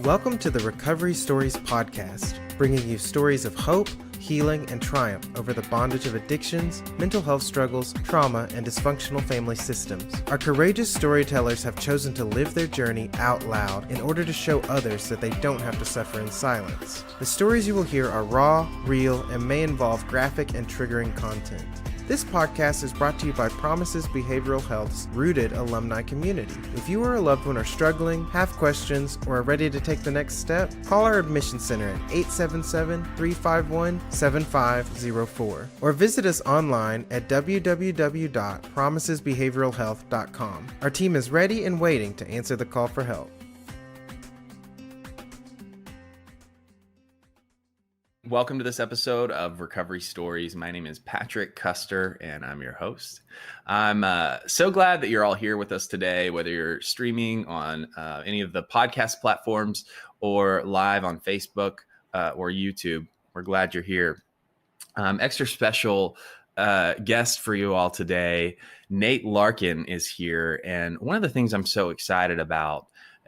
Welcome to the Recovery Stories podcast, bringing you stories of hope, healing, and triumph over the bondage of addictions, mental health struggles, trauma, and dysfunctional family systems. Our courageous storytellers have chosen to live their journey out loud in order to show others that they don't have to suffer in silence. The stories you will hear are raw, real, and may involve graphic and triggering content. This podcast is brought to you by Promises Behavioral Health's rooted alumni community. If you or a loved one are struggling, have questions, or are ready to take the next step, call our admission center at 877-351-7504 or visit us online at www.promisesbehavioralhealth.com. Our team is ready and waiting to answer the call for help. Welcome to this episode of Recovery Stories. My name is Patrick Custer, and I'm your host. I'm so glad that you're all here with us today, whether you're streaming on any of the podcast platforms or live on Facebook or YouTube. We're glad you're here. Extra special guest for you all today. Nate Larkin is here, and one of the things I'm so excited about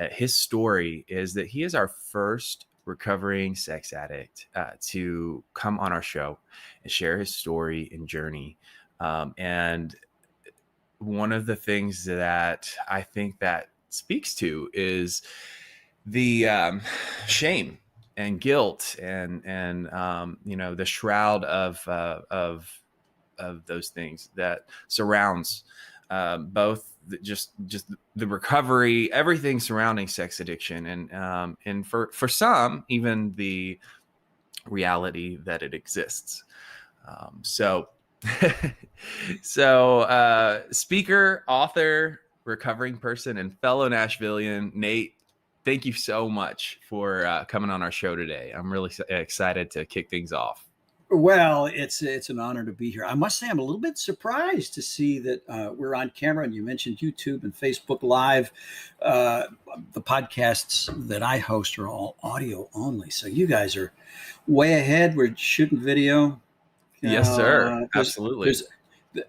his story is that he is our first recovering sex addict to come on our show and share his story and journey. And one of the things that I think that speaks to is the shame and guilt and the shroud of those things that surrounds both just the recovery, everything surrounding sex addiction, and for some, even the reality that it exists. So speaker, author, recovering person, and fellow Nashvilleian, Nate, thank you so much for coming on our show today. I'm really excited to kick things off. Well, it's an honor to be here. I must say I'm a little bit surprised to see that we're on camera, and you mentioned YouTube and Facebook Live. The podcasts that I host are all audio only, so you guys are way ahead. We're shooting video. Yes, sir. Absolutely.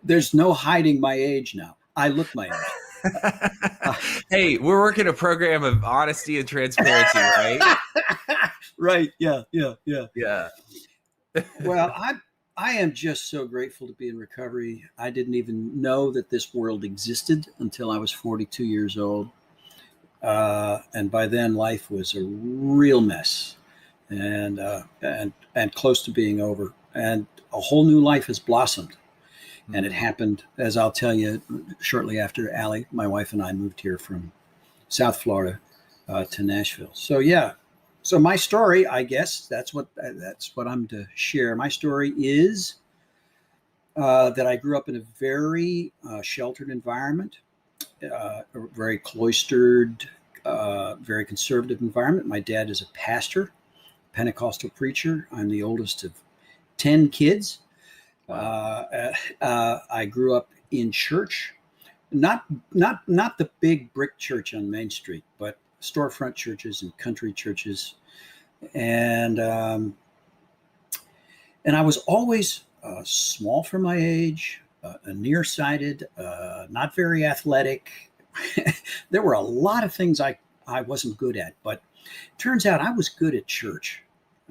There's no hiding my age now. I look my age. Hey, we're working a program of honesty and transparency, right? Right. Yeah. Well, I am just so grateful to be in recovery. I didn't even know that this world existed until I was 42 years old. And by then life was a real mess and close to being over. And a whole new life has blossomed. And it happened, as I'll tell you, shortly after Allie, my wife, and I moved here from South Florida to Nashville. So, yeah. So my story, I guess, that's what I'm to share. My story is that I grew up in a very sheltered environment, a very cloistered, very conservative environment. My dad is a pastor, Pentecostal preacher. I'm the oldest of 10 kids. I grew up in church, not the big brick church on Main Street, but storefront churches and country churches, and I was always small for my age, nearsighted, not very athletic. There were a lot of things I wasn't good at, but it turns out I was good at church.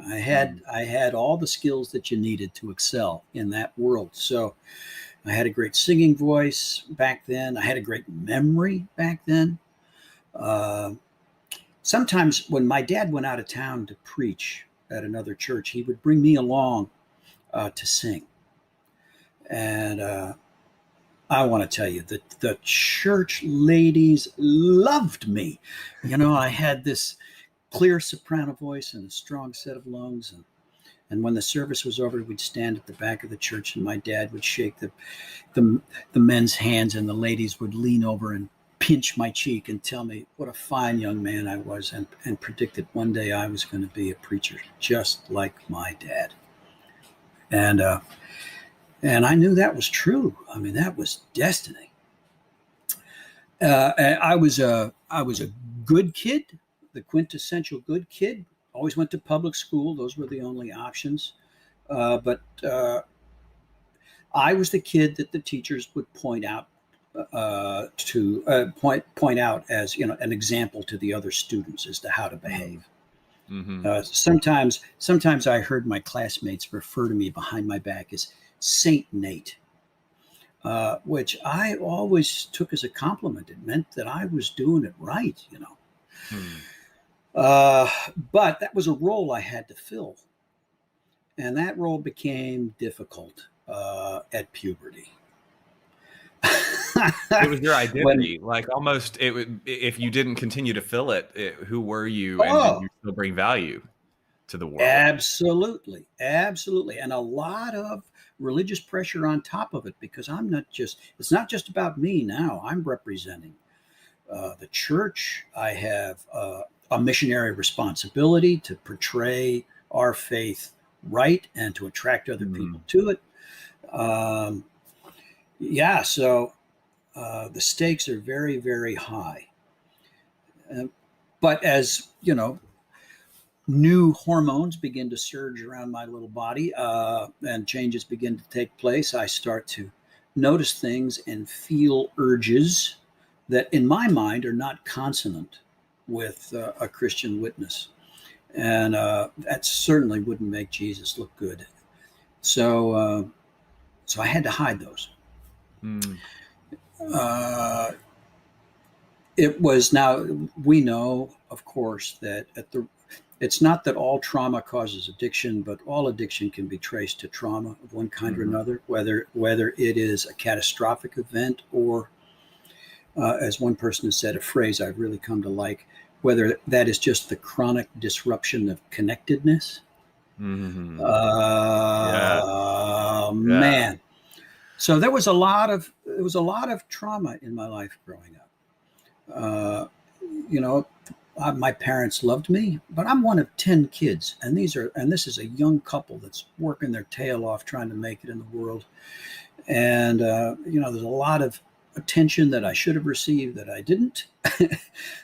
I had all the skills that you needed to excel in that world. So I had a great singing voice back then. I had a great memory back then. Sometimes when my dad went out of town to preach at another church, he would bring me along to sing. And I want to tell you that the church ladies loved me. You know, I had this clear soprano voice and a strong set of lungs. And when the service was over, we'd stand at the back of the church, and my dad would shake the men's hands, and the ladies would lean over and pinch my cheek and tell me what a fine young man I was, and predict that one day I was going to be a preacher just like my dad. And I knew that was true. I mean, that was destiny. I was a good kid, the quintessential good kid. Always went to public school. Those were the only options. But I was the kid that the teachers would point out to point out as an example to the other students as to how to behave. Mm-hmm. Sometimes I heard my classmates refer to me behind my back as Saint Nate, which I always took as a compliment. It meant that I was doing it right. Hmm. But that was a role I had to fill, and that role became difficult at puberty. It was your When identity, like almost. It would if you didn't continue to fill it, who were you, and did oh, you still bring value to the world? absolutely, absolutely, and a lot of religious pressure on top of it, because it's not just about me now. I'm representing the church. I have a missionary responsibility to portray our faith right and to attract other people to it. Um, yeah, so the stakes are very, very high. Uh, but as new hormones begin to surge around my little body, and changes begin to take place, I start to notice things and feel urges that, in my mind, are not consonant with a Christian witness. And that certainly wouldn't make Jesus look good. So I had to hide those. Mm. Uh, it was now we know, of course, that it's not that all trauma causes addiction, but all addiction can be traced to trauma of one kind or another, whether it is a catastrophic event or, as one person has said, a phrase I've really come to like, whether that is just the chronic disruption of connectedness. Mm-hmm. Yeah. Yeah. Man. So there was a lot of trauma in my life growing up. Uh, my parents loved me, but I'm one of 10 kids, and this is a young couple that's working their tail off trying to make it in the world. And there's a lot of attention that I should have received that I didn't,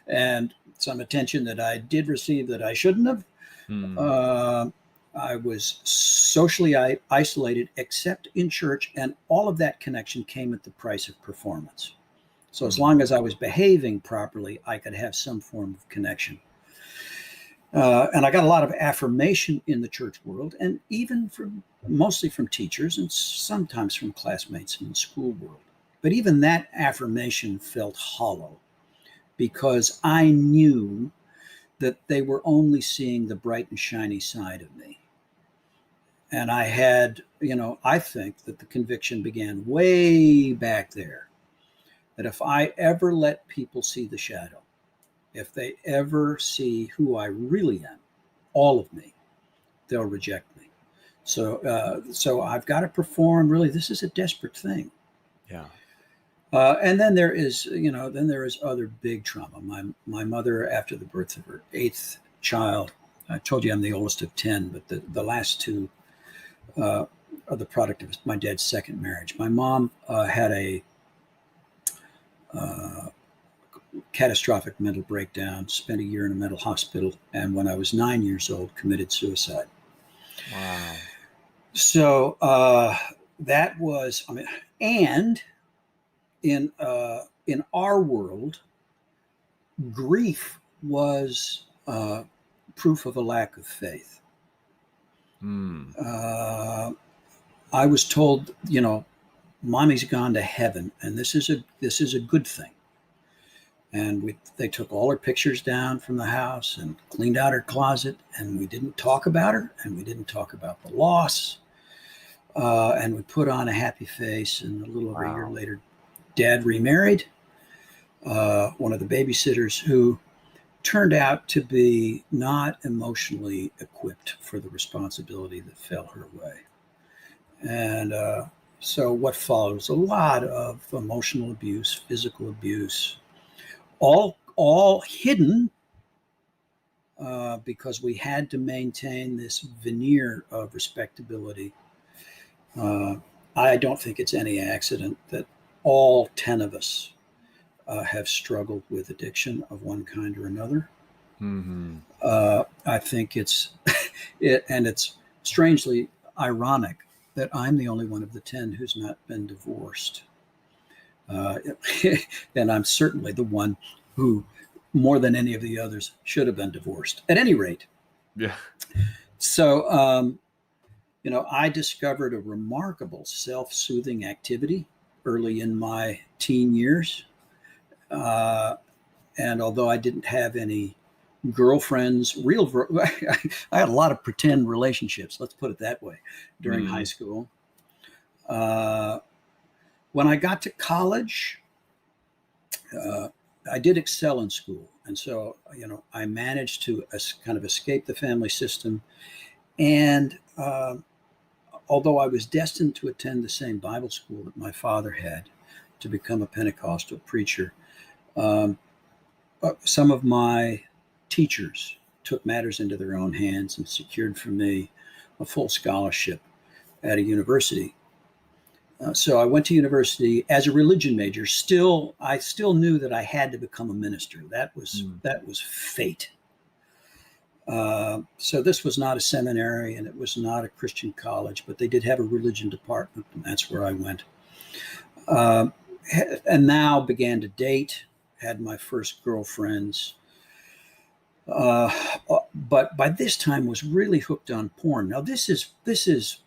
and some attention that I did receive that I shouldn't have. Mm. I was socially isolated, except in church, and all of that connection came at the price of performance. So as long as I was behaving properly, I could have some form of connection. And I got a lot of affirmation in the church world, and even mostly from teachers and sometimes from classmates in the school world. But even that affirmation felt hollow, because I knew that they were only seeing the bright and shiny side of me. And I had, I think that the conviction began way back there, that if I ever let people see the shadow, if they ever see who I really am, all of me, they'll reject me. So I've got to perform. Really, this is a desperate thing. Yeah. And then there is, other big trauma. My mother, after the birth of her 8th child, I told you I'm the oldest of 10, but the last two are the product of my dad's second marriage. My mom had a catastrophic mental breakdown, spent a year in a mental hospital, and when I was 9 years old, committed suicide. Wow. So that was, and in our world, grief was proof of a lack of faith. Mm. I was told, mommy's gone to heaven, and this is a good thing. And they took all her pictures down from the house and cleaned out her closet, and we didn't talk about her, and we didn't talk about the loss. And we put on a happy face, and a little over a year later, Dad remarried one of the babysitters, who turned out to be not emotionally equipped for the responsibility that fell her way. And so what followed was a lot of emotional abuse, physical abuse, all hidden, because we had to maintain this veneer of respectability. I don't think it's any accident that all 10 of us have struggled with addiction of one kind or another. Mm-hmm. I think it's strangely ironic that I'm the only one of the 10 who's not been divorced. Uh, and I'm certainly the one who, more than any of the others, should have been divorced. At any rate, Yeah. so I discovered a remarkable self-soothing activity early in my teen years. And although I didn't have any girlfriends, I had a lot of pretend relationships, let's put it that way, during high school. When I got to college, I did excel in school. And so, I managed to kind of escape the family system. And although I was destined to attend the same Bible school that my father had to become a Pentecostal preacher, some of my teachers took matters into their own hands and secured for me a full scholarship at a university. So I went to university as a religion major. I still knew that I had to become a minister. That was fate. So this was not a seminary and it was not a Christian college, but they did have a religion department, and that's where I went. And now began to date, had my first girlfriends. But by this time was really hooked on porn. Now this is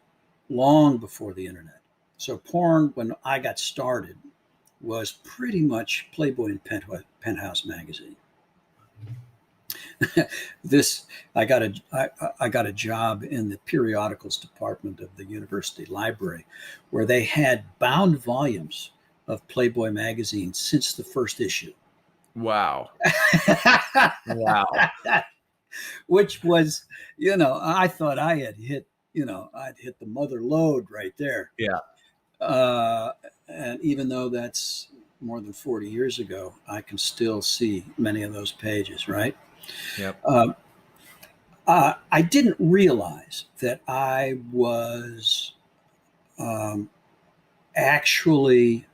long before the internet. So porn, when I got started, was pretty much Playboy and Penthouse magazine. I got a job in the periodicals department of the university library, where they had bound volumes of Playboy magazine since the first issue. Wow. Wow. Which was, I thought I had hit, I'd hit the mother lode right there. Yeah. And even though that's more than 40 years ago, I can still see many of those pages, right? Yep. I didn't realize that I was actually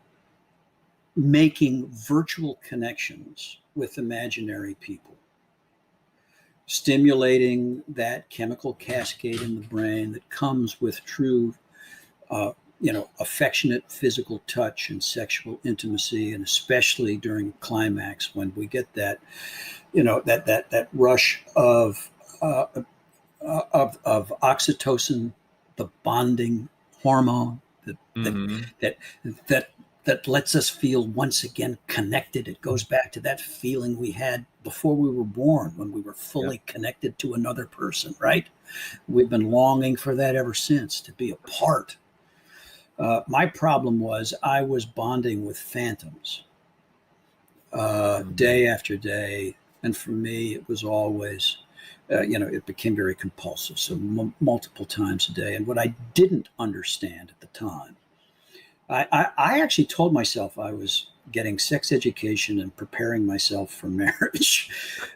making virtual connections with imaginary people, stimulating that chemical cascade in the brain that comes with true affectionate physical touch and sexual intimacy, and especially during climax when we get that, that rush of oxytocin, the bonding hormone that lets us feel once again connected. It goes back to that feeling we had before we were born, when we were fully connected to another person, right? We've been longing for that ever since, to be a part. My problem was I was bonding with phantoms day after day. And for me, it was always, it became very compulsive. So multiple times a day. And what I didn't understand at the time, I actually told myself I was getting sex education and preparing myself for marriage.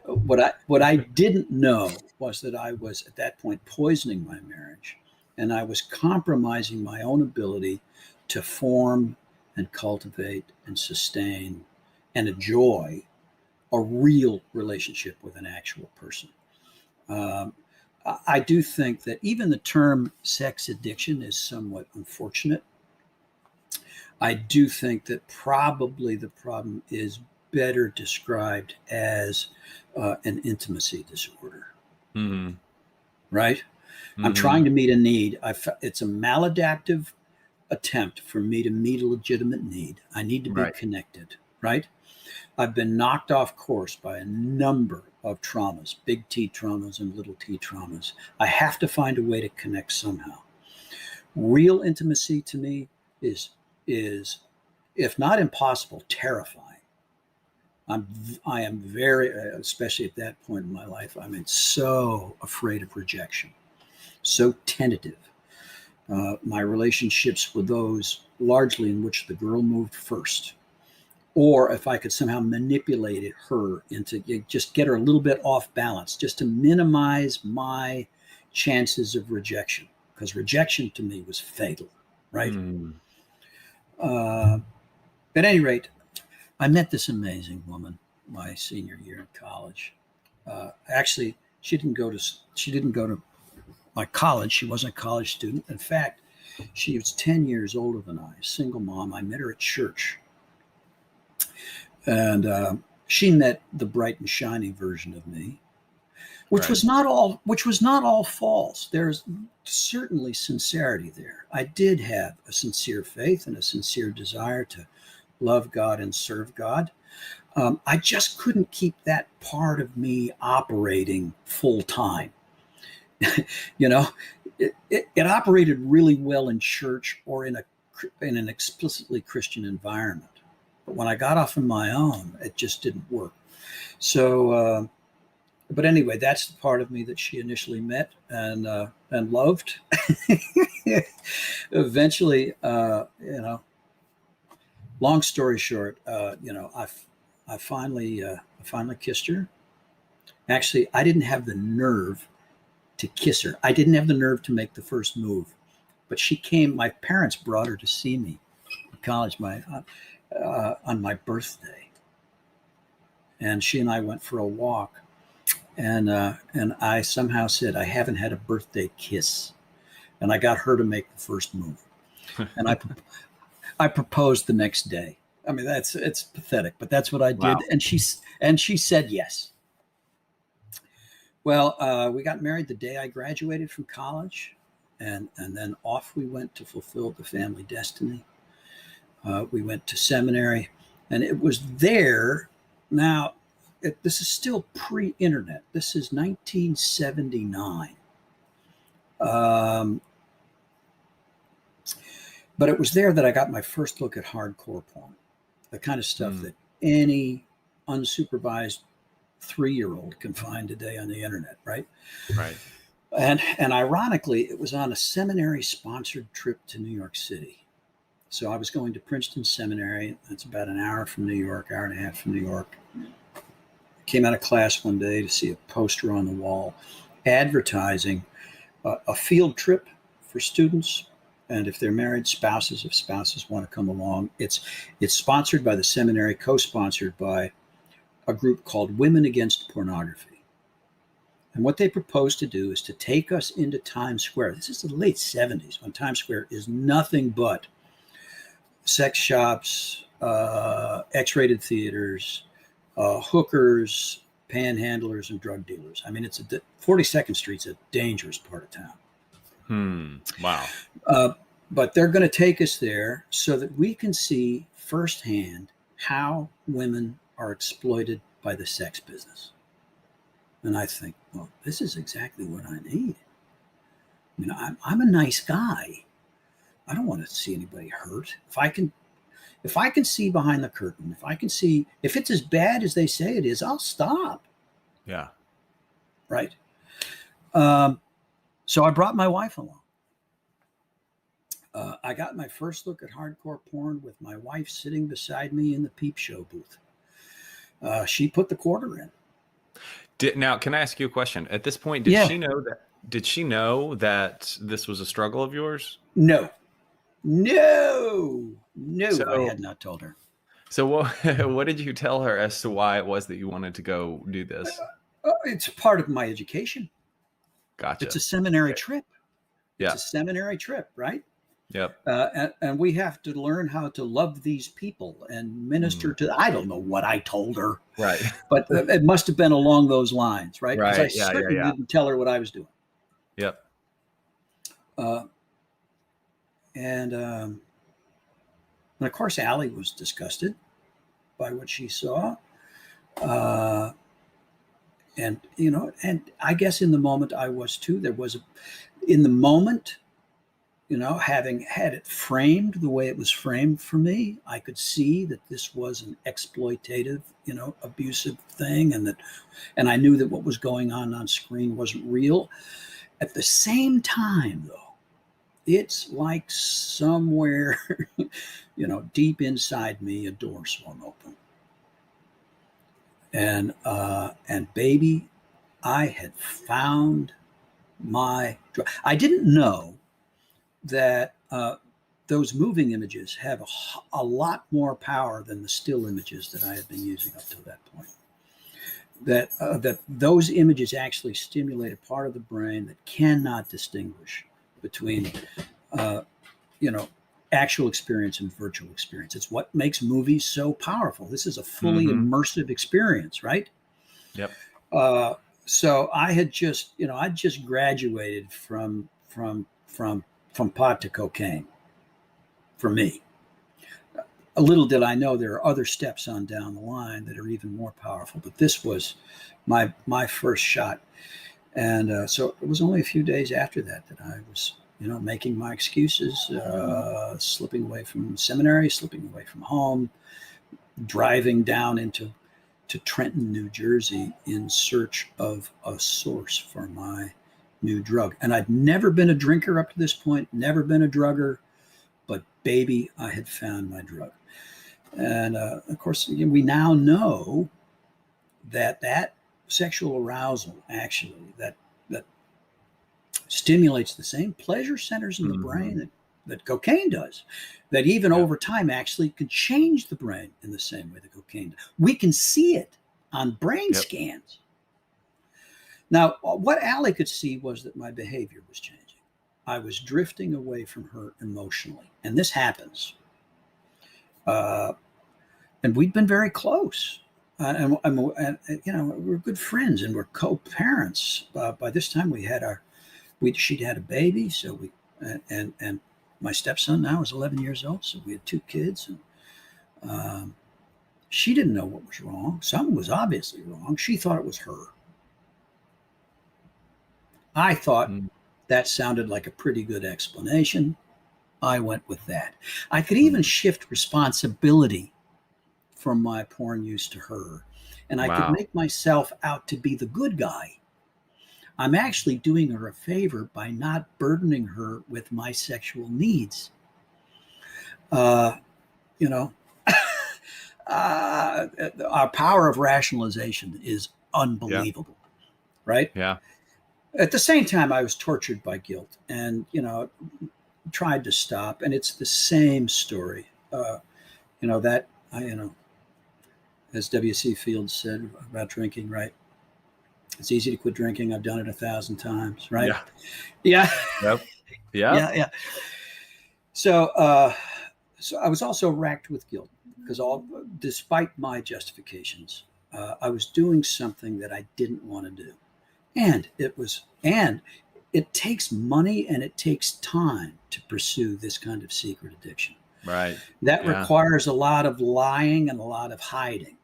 What I didn't know was that I was at that point poisoning my marriage. And I was compromising my own ability to form and cultivate and sustain and enjoy a real relationship with an actual person. I do think that even the term sex addiction is somewhat unfortunate. I do think that probably the problem is better described as an intimacy disorder. Mm-hmm. Right? Mm-hmm. I'm trying to meet a need. It's a maladaptive attempt for me to meet a legitimate need. I need to be connected, right? I've been knocked off course by a number of traumas, big T traumas and little t traumas. I have to find a way to connect somehow. Real intimacy to me is, if not impossible, terrifying. I am very, especially at that point in my life, I'm so afraid of rejection, so tentative. My relationships were those largely in which the girl moved first, or if I could somehow manipulate her into just get her a little bit off balance, just to minimize my chances of rejection, because rejection to me was fatal, right? At any rate, I met this amazing woman my senior year in college. Actually, she didn't go to my college. She wasn't a college student. In fact, she was 10 years older than I, single mom. I met her at church. And she met the bright and shiny version of me, which Right. was not all false. There's certainly sincerity there. I did have a sincere faith and a sincere desire to love God and serve God. I just couldn't keep that part of me operating full time. You know, it operated really well in church or in an explicitly Christian environment. But when I got off on my own, it just didn't work. So, but anyway, that's the part of me that she initially met and loved. Eventually, long story short, I finally kissed her. Actually, I didn't have the nerve to kiss her. I didn't have the nerve to make the first move. But she came. My parents brought her to see me in college on my birthday, and she and I went for a walk. And I somehow said, I haven't had a birthday kiss, and I got her to make the first move, and I proposed the next day. I mean, it's pathetic, but that's what I did. Wow. And she said yes. Well, we got married the day I graduated from college, and then off we went to fulfill the family destiny. We went to seminary, and it was there. Now, this is still pre-internet. This is 1979. But it was there that I got my first look at hardcore porn, the kind of stuff that any unsupervised 3-year-old can find today on the internet, right? Right. And ironically, it was on a seminary-sponsored trip to New York City. So I was going to Princeton Seminary. That's about an hour from New York, hour and a half from New York. Came out of class one day to see a poster on the wall advertising a field trip for students. And if they're married, spouses, if spouses want to come along, it's sponsored by the seminary, co-sponsored by a group called Women Against Pornography. And what they propose to do is to take us into Times Square. This is the late 70s, when Times Square is nothing but sex shops, X-rated theaters, hookers, panhandlers, and drug dealers. I mean, 42nd Street's a dangerous part of town. Wow. But they're going to take us there so that we can see firsthand how women are exploited by the sex business. And I think, well, this is exactly what I need. I mean, I'm a nice guy. I don't want to see anybody hurt. If I can see behind the curtain, if I can see, if it's as bad as they say it is, I'll stop. Yeah. Right. So I brought my wife along. I got my first look at hardcore porn with my wife sitting beside me in the peep show booth. She put the quarter in. Now, can I ask you a question? At this point, did she know that this was a struggle of yours? No, I had not told her. So what did you tell her as to why it was that you wanted to go do this? It's part of my education. Gotcha. It's a seminary trip. Yeah. It's a seminary trip, right? Yep. And we have to learn how to love these people and minister to. I don't know what I told her, right? But it must have been along those lines, right? Right. Because I certainly didn't tell her what I was doing. Yep. And of course, Allie was disgusted by what she saw. And I guess in the moment I was too. In the moment, having had it framed the way it was framed for me, I could see that this was an exploitative, abusive thing, and I knew that what was going on screen wasn't real. At the same time, though, it's like somewhere, deep inside me, a door swung open. And baby, I had found I didn't know that those moving images have a lot more power than the still images that I had been using up to that point. That those images actually stimulate a part of the brain that cannot distinguish between, actual experience and virtual experience. It's what makes movies so powerful. This is a fully Mm-hmm. immersive experience, right? Yep. So I had just, I just graduated from pot to cocaine for me. A little did I know there are other steps on down the line that are even more powerful, but this was my first shot. And so it was only a few days after that that I was, making my excuses, slipping away from seminary, slipping away from home, driving down to Trenton, New Jersey, in search of a source for my new drug. And I'd never been a drinker up to this point, never been a drugger, but baby, I had found my drug. And of course, we now know that sexual arousal actually that stimulates the same pleasure centers in the brain that cocaine does, that even over time actually can change the brain in the same way that cocaine does. We can see it on brain scans. Now, what Allie could see was that my behavior was changing. I was drifting away from her emotionally. And this happens. And we'd been very close. And we're good friends and we're co-parents. By this time, she'd had a baby. So and my stepson now is 11 years old. So we had 2 kids. And she didn't know what was wrong. Something was obviously wrong. She thought it was her. I thought that sounded like a pretty good explanation. I went with that. I could even shift responsibility from my porn use to her. And I could make myself out to be the good guy. I'm actually doing her a favor by not burdening her with my sexual needs. Our power of rationalization is unbelievable, right? Yeah. At the same time, I was tortured by guilt and, tried to stop. And it's the same story. As W.C. Fields said about drinking, right? It's easy to quit drinking. I've done it 1,000 times, right? Yeah. Yep. Yeah. So I was also racked with guilt because despite my justifications, I was doing something that I didn't want to do. And it takes money and it takes time to pursue this kind of secret addiction. Right. That requires a lot of lying and a lot of hiding.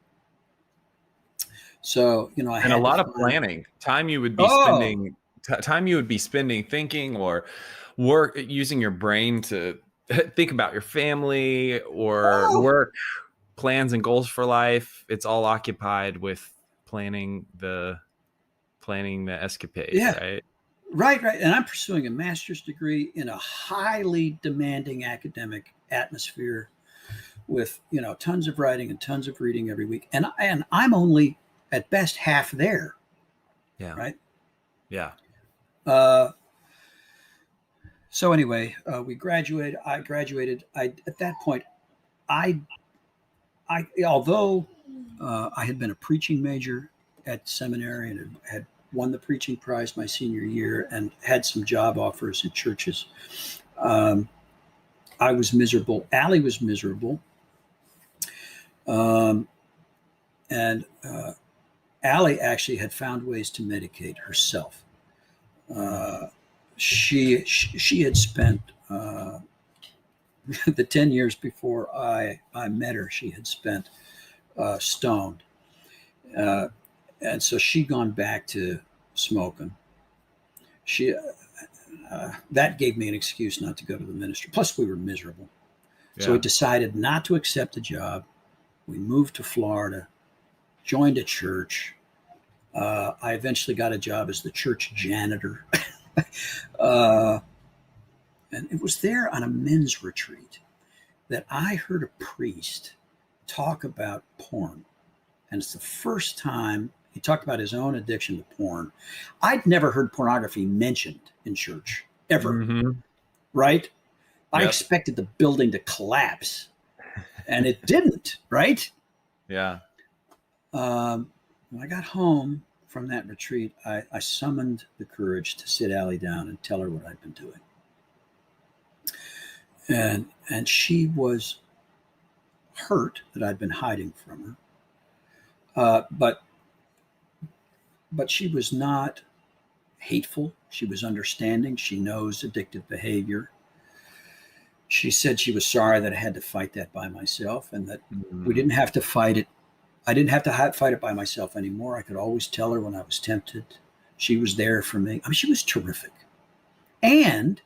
So, I had a lot of planning. Time you would be spending thinking or using your brain to think about your family or work plans and goals for life. It's all occupied with planning the escapade, right? Right. And I'm pursuing a master's degree in a highly demanding academic atmosphere with, tons of writing and tons of reading every week. And I'm only at best half there. Yeah. Right. Yeah. So anyway, we graduated. I graduated. At that point, although I had been a preaching major at seminary and had won the preaching prize my senior year and had some job offers in churches, I was miserable. Allie was miserable. And Allie actually had found ways to medicate herself. She had spent the 10 years before I met her, she had spent stoned. And so she'd gone back to smoking. That gave me an excuse not to go to the ministry. Plus, we were miserable. Yeah. So we decided not to accept the job. We moved to Florida, joined a church. I eventually got a job as the church janitor. And it was there on a men's retreat that I heard a priest talk about porn. And it's the first time he talked about his own addiction to porn. I'd never heard pornography mentioned in church, ever. Right? Yep. I expected the building to collapse, and it didn't, right? Yeah. When I got home from that retreat, I summoned the courage to sit Allie down and tell her what I'd been doing. and she was hurt that I'd been hiding from her. But she was not hateful. She was understanding. She knows addictive behavior. She said she was sorry that I had to fight that by myself, and that we didn't have to fight it. I didn't have to fight it by myself anymore. I could always tell her when I was tempted. She was there for me. I mean, she was terrific. And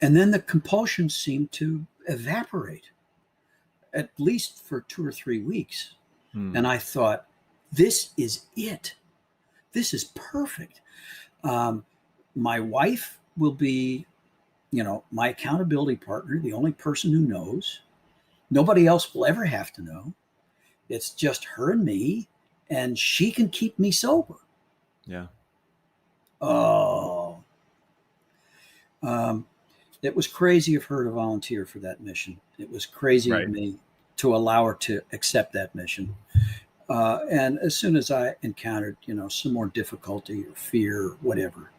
then the compulsion seemed to evaporate, at least for 2 or 3 weeks. And I thought, this is it. This is perfect. My wife will be, my accountability partner, the only person who knows. Nobody else will ever have to know. It's just her and me, and she can keep me sober. Yeah. Oh. It was crazy of her to volunteer for that mission. It was crazy of me to allow her to accept that mission. And as soon as I encountered, some more difficulty or fear, or whatever,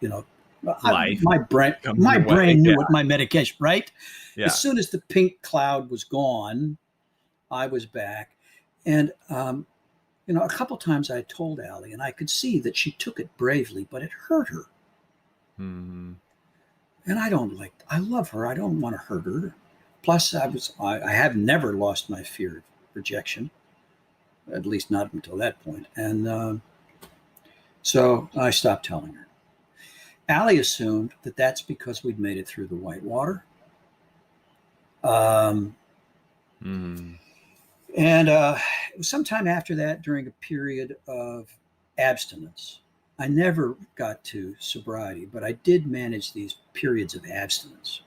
my brain knew what my medication, right? Yeah. As soon as the pink cloud was gone, I was back. And, a couple times I told Allie, and I could see that she took it bravely, but it hurt her. Mm-hmm. And I love her. I don't want to hurt her. Plus, I have never lost my fear of rejection, at least not until that point. And so I stopped telling her. Allie assumed that that's because we'd made it through the whitewater. And it was sometime after that, during a period of abstinence. I never got to sobriety, but I did manage these periods of abstinence.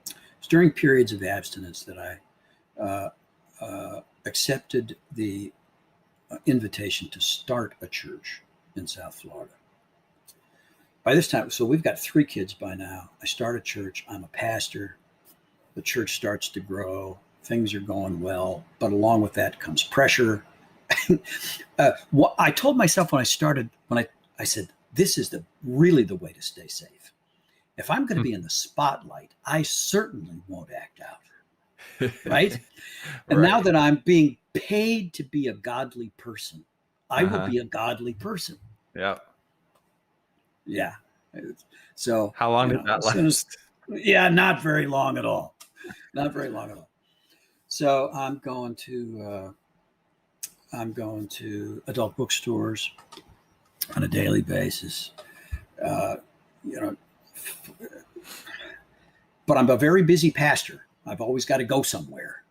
It was during periods of abstinence that I accepted the invitation to start a church in South Florida. By this time, so we've got 3 kids by now. I start a church. I'm a pastor. The church starts to grow. Things are going well, but along with that comes pressure. I told myself when I started, I said, this is really the way to stay safe. If I'm going to be in the spotlight, I certainly won't act out. Right? And now that I'm being paid to be a godly person, I will be a godly person. Yeah. Yeah. So how long did that last? Not very long at all. Not very long at all. So I'm going to adult bookstores on a daily basis. But I'm a very busy pastor. I've always got to go somewhere.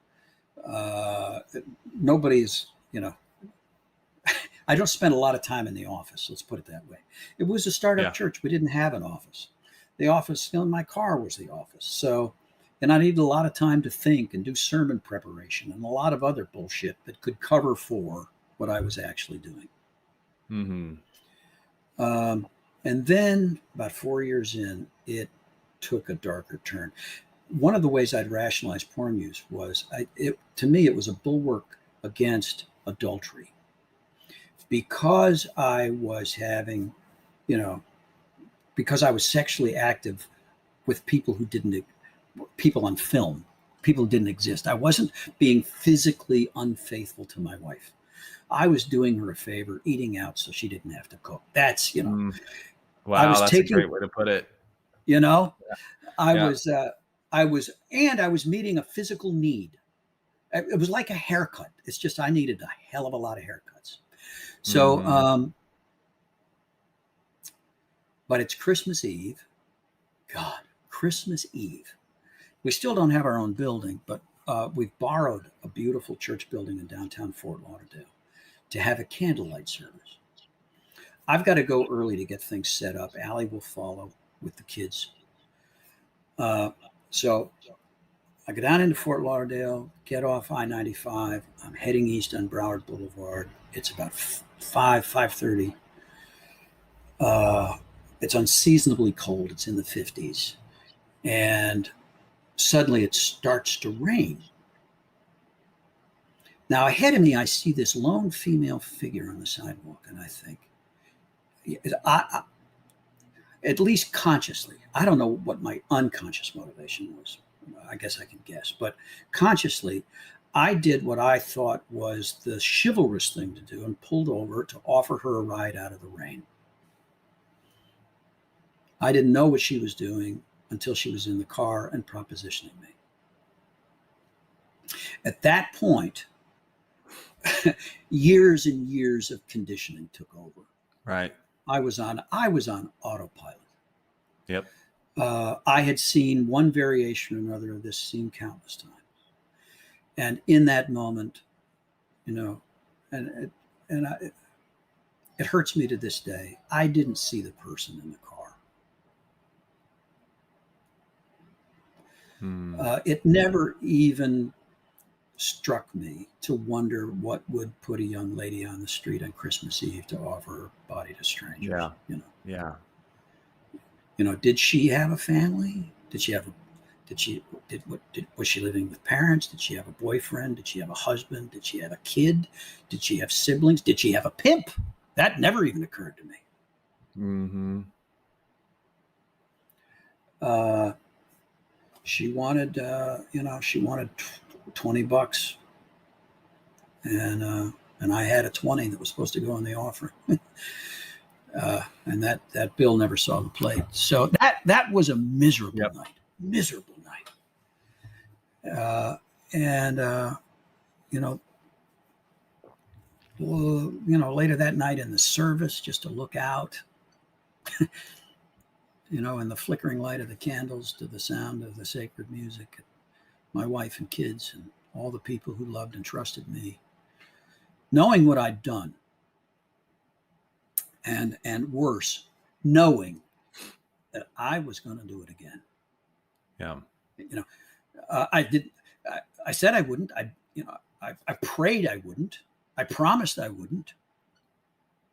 Nobody's, I don't spend a lot of time in the office. Let's put it that way. It was a startup church. We didn't have an office. The office in my car was the office. So, and I needed a lot of time to think and do sermon preparation and a lot of other bullshit that could cover for what I was actually doing. Mm-hmm. And then about 4 years in, it took a darker turn. One of the ways I'd rationalize porn use was, to me, it was a bulwark against adultery. Because I was having, because I was sexually active with people on film, people who didn't exist. I wasn't being physically unfaithful to my wife. I was doing her a favor, eating out so she didn't have to cook. That's, Wow, that's a great way to put it. I was meeting a physical need. It was like a haircut. It's just, I needed a hell of a lot of haircuts. So, but it's Christmas Eve. God, Christmas Eve. We still don't have our own building, but we've borrowed a beautiful church building in downtown Fort Lauderdale to have a candlelight service. I've got to go early to get things set up. Allie will follow with the kids. So I go down into Fort Lauderdale, get off I-95. I'm heading east on Broward Boulevard. It's about 5:30. It's unseasonably cold. It's in the 50s. And suddenly it starts to rain. Now ahead of me, I see this lone female figure on the sidewalk, and I think, at least consciously. I don't know what my unconscious motivation was. I guess I can guess, but consciously, I did what I thought was the chivalrous thing to do and pulled over to offer her a ride out of the rain. I didn't know what she was doing until she was in the car and propositioning me. At that point, years and years of conditioning took over. Right. I was on autopilot. Yep. I had seen one variation or another of this scene countless times. And in that moment, it hurts me to this day. I didn't see the person in the car. It never even struck me to wonder what would put a young lady on the street on Christmas Eve to offer her body to strangers. Yeah. Did she have a family? Was she living with parents? Did she have a boyfriend? Did she have a husband? Did she have a kid? Did she have siblings? Did she have a pimp? That never even occurred to me. Mm-hmm. She wanted, $20, and I had a 20 that was supposed to go in the offering, and that bill never saw the plate. So that was a miserable night. Later that night in the service, just to look out, in the flickering light of the candles to the sound of the sacred music, my wife and kids and all the people who loved and trusted me, knowing what I'd done, and worse, knowing that I was going to do it again. Yeah. I did. I said I wouldn't. I prayed I wouldn't. I promised I wouldn't.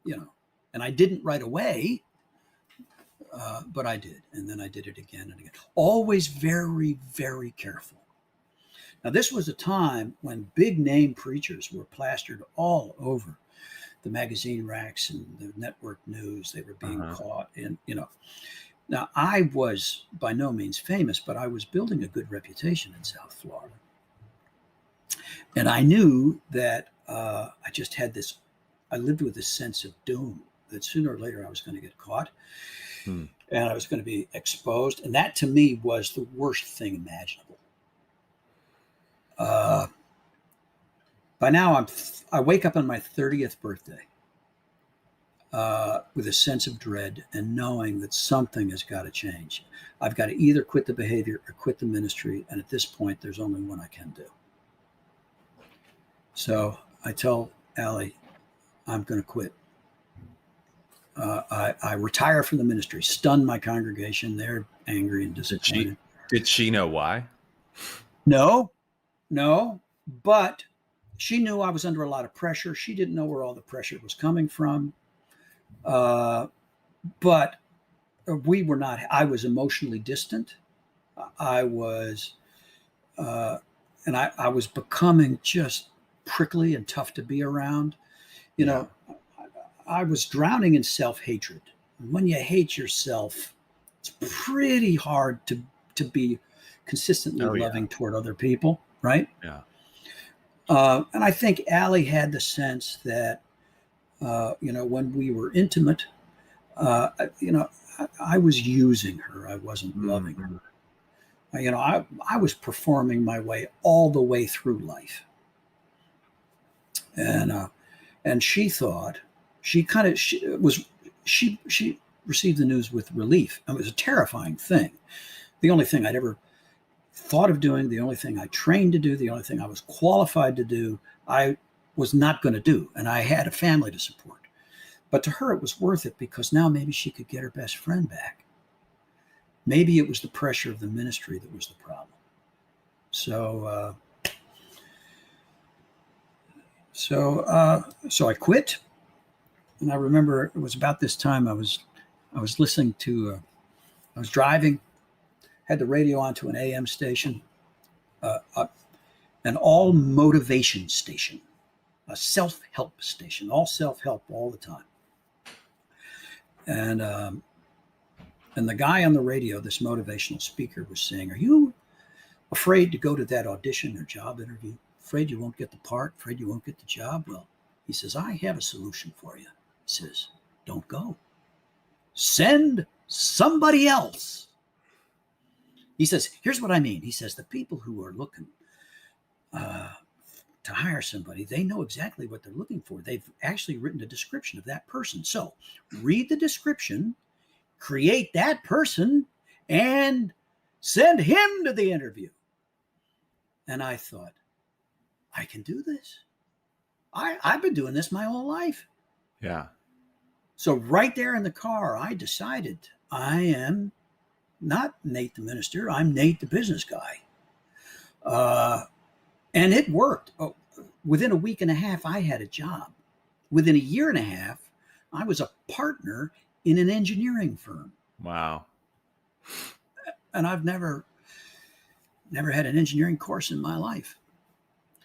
And I didn't right away. But I did, and then I did it again and again. Always very, very careful. Now, this was a time when big name preachers were plastered all over the magazine racks and the network news. They were being caught, and Now, I was by no means famous, but I was building a good reputation in South Florida, and I knew that I just had this. I lived with this sense of doom that sooner or later I was going to get caught. And I was going to be exposed. And that to me was the worst thing imaginable. By now, I wake up on my 30th birthday with a sense of dread and knowing that something has got to change. I've got to either quit the behavior or quit the ministry. And at this point, there's only one I can do. So I tell Allie, I'm going to quit. I retire from the ministry, stun my congregation. They're angry and disappointed. Did she know why? No, but she knew I was under a lot of pressure. She didn't know where all the pressure was coming from. But we were not, I was emotionally distant. I was becoming just prickly and tough to be around. I was drowning in self-hatred. When you hate yourself, it's pretty hard to be consistently loving toward other people, right? Yeah. And I think Allie had the sense that, when we were intimate, I was using her. I wasn't loving her. I was performing my way all the way through life. And she thought, she received the news with relief. It was a terrifying thing. The only thing I'd ever thought of doing, the only thing I trained to do, the only thing I was qualified to do, I was not going to do. And I had a family to support. But to her, it was worth it because now maybe she could get her best friend back. Maybe it was the pressure of the ministry that was the problem. So I quit. And I remember it was about this time I was listening to, I was driving, had the radio on to an AM station, an all motivation station, a self-help station, all self-help all the time. And And the guy on the radio, this motivational speaker, was saying, "Are you afraid to go to that audition or job interview? Afraid you won't get the part? Afraid you won't get the job?" Well, he says, "I have a solution for you." He says, "Don't go. Send somebody else." He says, "Here's what I mean." He says, "The people who are looking to hire somebody, they know exactly what they're looking for. They've actually written a description of that person. So read the description, create that person, and send him to the interview." And I thought, I can do this. I've been doing this my whole life. Yeah. So right there in the car, I decided I am not Nate the minister. I'm Nate the business guy. And it worked. Oh, within a week and a half, I had a job. Within a year and a half, I was a partner in an engineering firm. Wow. And I've never had an engineering course in my life.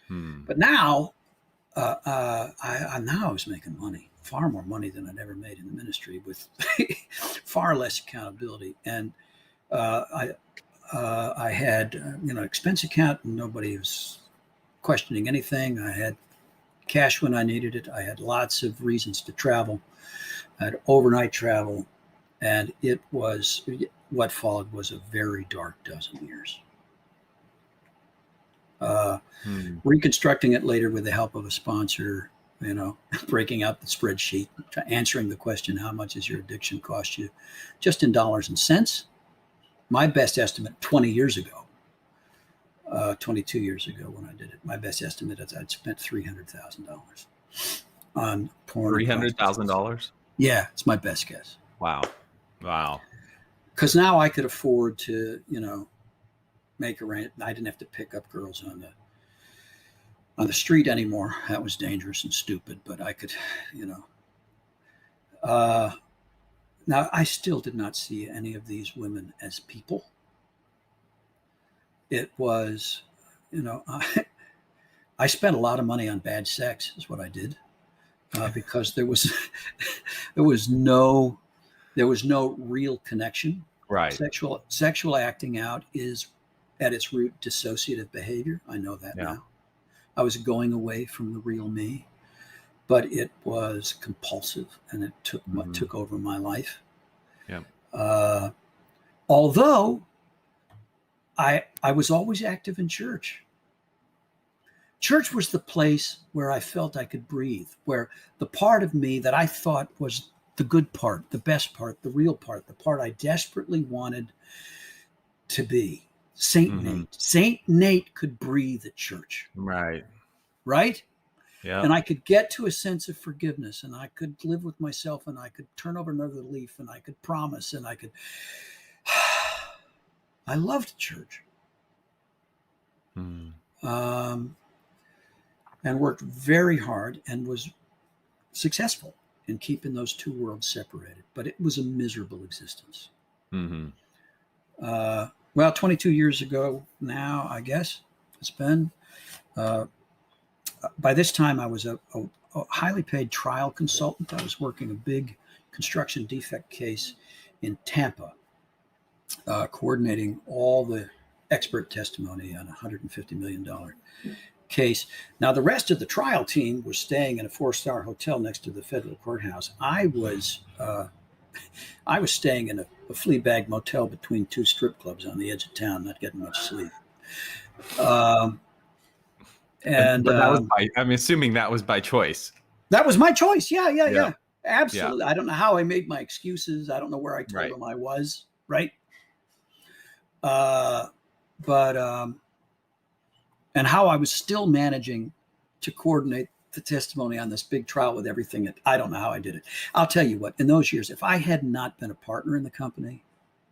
But now, I was making money, far more money than I'd ever made in the ministry, with far less accountability. And I had expense account, and nobody was questioning anything. I had cash when I needed it. I had lots of reasons to travel. I had overnight travel, and what followed was a very dark dozen years. Reconstructing it later with the help of a sponsor, breaking out the spreadsheet, answering the question, how much does your addiction cost you? Just in dollars and cents. My best estimate 22 years ago when I did it, my best estimate is I'd spent $300,000 on porn. $300,000? Yeah, it's my best guess. Wow. Because now I could afford to, make a rent. I didn't have to pick up girls on the street anymore. That was dangerous and stupid, but I could, now I still did not see any of these women as people. It was, I spent a lot of money on bad sex is what I did, because there was no real connection. Right. Sexual acting out is at its root dissociative behavior. I know that now. I was going away from the real me, but it was compulsive, and it took over my life. Yeah. Although I was always active in church. Church was the place where I felt I could breathe, where the part of me that I thought was the good part, the best part, the real part, the part I desperately wanted to be. Saint Nate. Saint Nate could breathe at church. Right. Yeah. And I could get to a sense of forgiveness, and I could live with myself, and I could turn over another leaf, and I could promise, and I could. I loved church. And worked very hard and was successful in keeping those two worlds separated. But it was a miserable existence. Well, 22 years ago now, I guess it's been. By this time, I was a highly paid trial consultant. I was working a big construction defect case in Tampa, coordinating all the expert testimony on a $150 million case. Now, the rest of the trial team was staying in a 4-star hotel next to the federal courthouse. I was staying in a flea bag motel between two strip clubs on the edge of town, not getting much sleep. But that was I'm assuming that was by choice. That was my choice. Yeah. Absolutely. Yeah. I don't know how I made my excuses. I don't know where I told them I was. Right. And how I was still managing to coordinate the testimony on this big trial with everything. I don't know how I did it. I'll tell you what, in those years, if I had not been a partner in the company,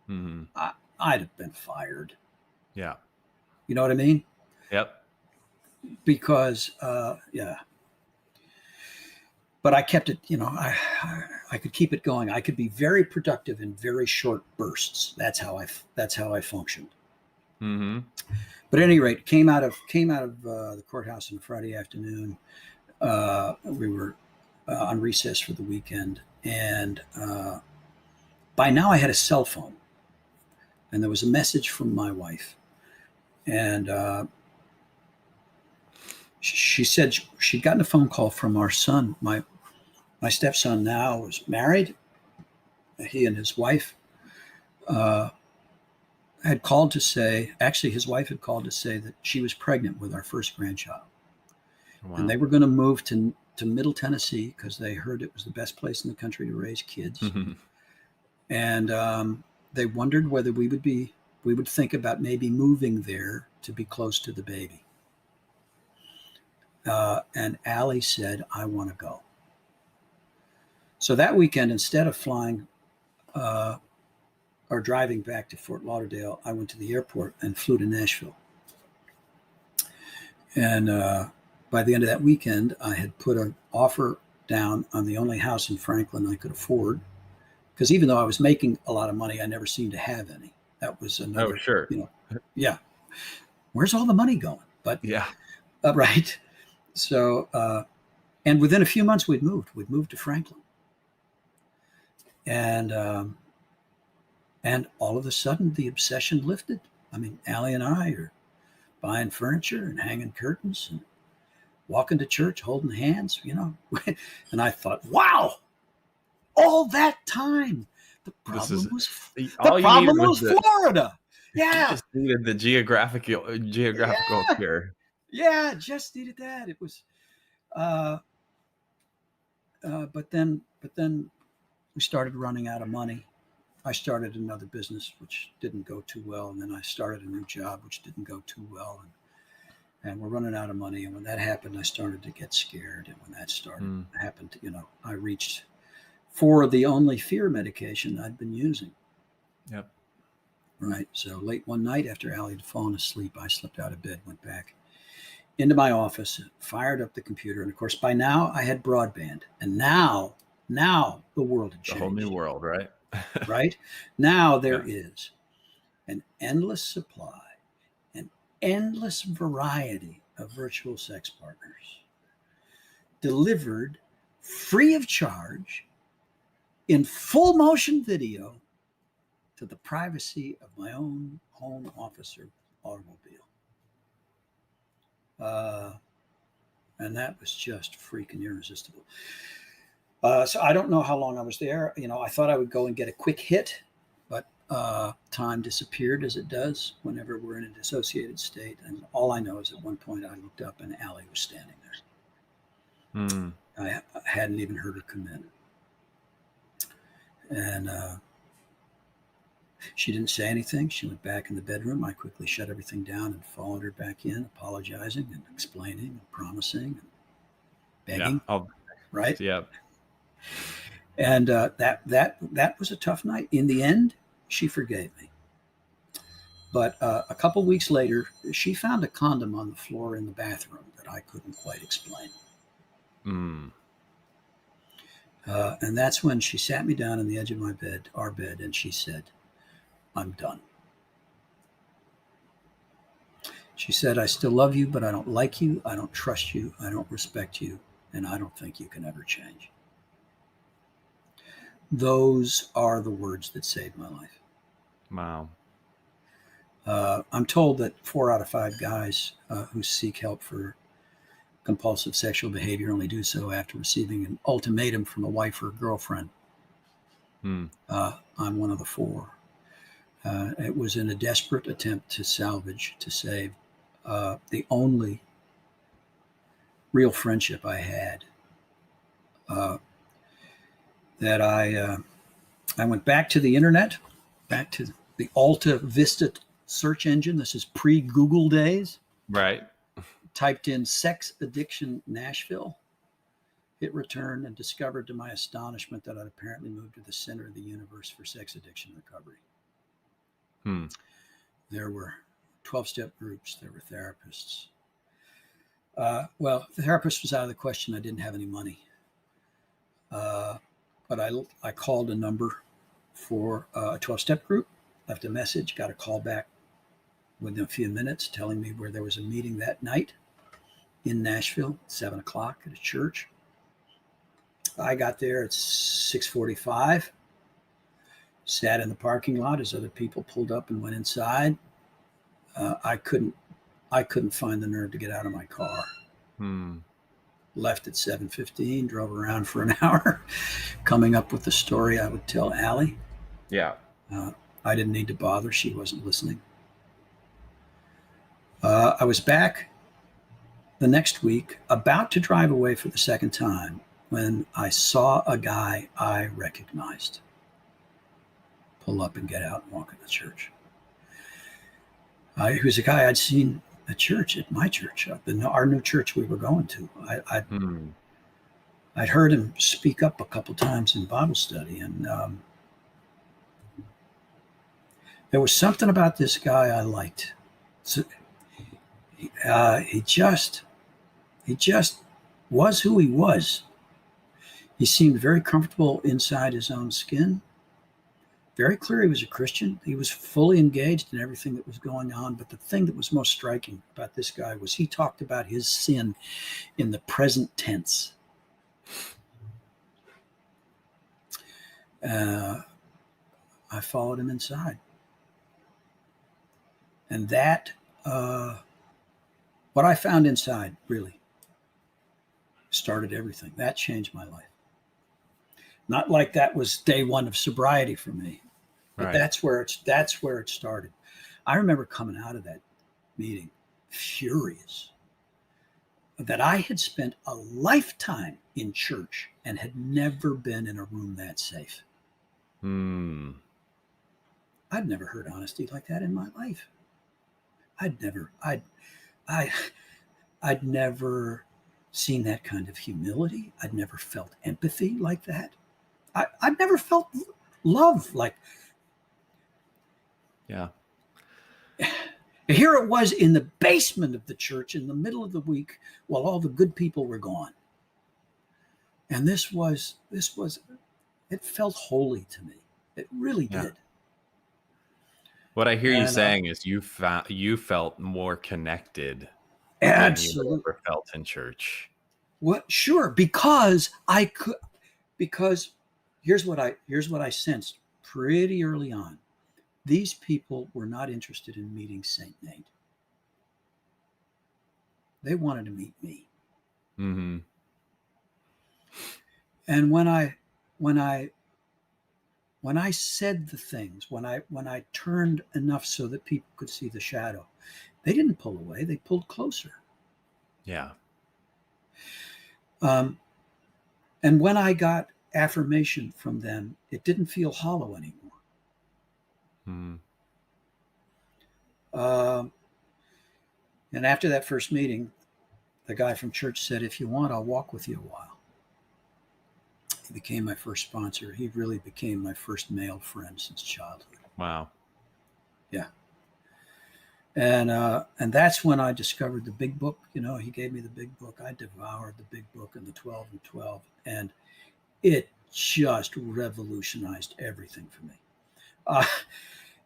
I'd have been fired. Yeah. You know what I mean? Yep. Because, but I kept it, I could keep it going. I could be very productive in very short bursts. That's how I functioned. But at any rate, came out of the courthouse on a Friday afternoon. We were on recess for the weekend, and By now I had a cell phone, and there was a message from my wife. And she said she'd gotten a phone call from our son. My stepson now was married. He and his wife had called to say, actually, his wife had called to say that she was pregnant with our first grandchild. Wow. And they were going to move to Middle Tennessee because they heard it was the best place in the country to raise kids. And they wondered whether we would think about maybe moving there to be close to the baby. And Allie said, I want to go. So that weekend, instead of flying or driving back to Fort Lauderdale, I went to the airport and flew to Nashville. And by the end of that weekend, I had put an offer down on the only house in Franklin I could afford. Because even though I was making a lot of money, I never seemed to have any. That was another, sure. Yeah. Where's all the money going? But yeah. Right. So, and within a few months we'd moved to Franklin. And all of a sudden the obsession lifted. I mean, Allie and I are buying furniture and hanging curtains and walking to church, holding hands, and I thought, wow, all that time, the problem was Florida. Yeah. You just needed the geographical cure. Yeah, just needed that. It was, but then we started running out of money. I started another business, which didn't go too well. And then I started a new job, which didn't go too well. And we're running out of money. And when that happened, I started to get scared. And when that happened, I reached for the only fear medication I'd been using. Yep. Right. So late one night after Allie had fallen asleep, I slipped out of bed, went back into my office, fired up the computer. And of course, by now I had broadband. And now the world had changed. The whole new world, right? Right? Now there is an endless supply, an endless variety of virtual sex partners delivered free of charge in full motion video to the privacy of my own home, office, or automobile. And that was just freaking irresistible. So I don't know how long I was there. I thought I would go and get a quick hit, but time disappeared as it does whenever we're in a dissociated state. And all I know is at one point I looked up and Allie was standing there. I hadn't even heard her come in. And she didn't say anything. She went back in the bedroom. I quickly shut everything down and followed her back in, apologizing and explaining and promising and begging. Yeah. Right? Yeah. And that was a tough night. In the end, she forgave me. But a couple weeks later, she found a condom on the floor in the bathroom that I couldn't quite explain. And that's when she sat me down on the edge of our bed, and she said, I'm done. She said, I still love you, but I don't like you. I don't trust you. I don't respect you. And I don't think you can ever change. Those are the words that saved my life. Wow. I'm told that 4 out of 5 guys who seek help for compulsive sexual behavior only do so after receiving an ultimatum from a wife or a girlfriend. I'm one of the 4. It was in a desperate attempt to save the only real friendship I had. That I went back to the internet, back to the Alta Vista search engine. This is pre-Google days. Right. Typed in sex addiction Nashville, hit return, and discovered to my astonishment that I'd apparently moved to the center of the universe for sex addiction recovery. There were 12-step groups. There were therapists. Well, the therapist was out of the question. I didn't have any money. But I called a number for a 12-step group, left a message, got a call back within a few minutes telling me where there was a meeting that night in Nashville, 7 o'clock at a church. I got there at 6:45. sat in the parking lot as other people pulled up and went inside. I couldn't find the nerve to get out of my car. Left at 7:15, drove around for an hour, coming up with the story I would tell Allie. Yeah. I didn't need to bother. She wasn't listening. I was back the next week, about to drive away for the second time, when I saw a guy I recognized pull up and get out and walk in the church. He was a guy I'd seen at church, at my church, our new church we were going to. I'd heard him speak up a couple times in Bible study, and there was something about this guy I liked. So, he just was who he was. He seemed very comfortable inside his own skin. Very clear he was a Christian. He was fully engaged in everything that was going on. But the thing that was most striking about this guy was he talked about his sin in the present tense. I followed him inside. And that, what I found inside really started everything. That changed my life. Not like that was day one of sobriety for me, but Right. that's where it started. I remember coming out of that meeting furious that I had spent a lifetime in church and had never been in a room that safe. I'd never heard honesty like that in my life. I'd never seen that kind of humility. I'd never felt empathy like that. I'd never felt love like. Yeah. Here it was in the basement of the church in the middle of the week while all the good people were gone. And this was, it felt holy to me. It really did. What I hear you saying is you felt more connected than you ever felt in church. What? Sure, because here's what I sensed pretty early on. These people were not interested in meeting Saint Nate. They wanted to meet me. Mm-hmm. And when I said the things, when I turned enough so that people could see the shadow, they didn't pull away, they pulled closer. Yeah. And when I got affirmation from them, it didn't feel hollow anymore. And after that first meeting, the guy from church said, "If you want, I'll walk with you a while." He became my first sponsor. He really became my first male friend since childhood. Wow. Yeah. And that's when I discovered the big book. He gave me the big book. I devoured the big book and the 12 and 12. And it just revolutionized everything for me.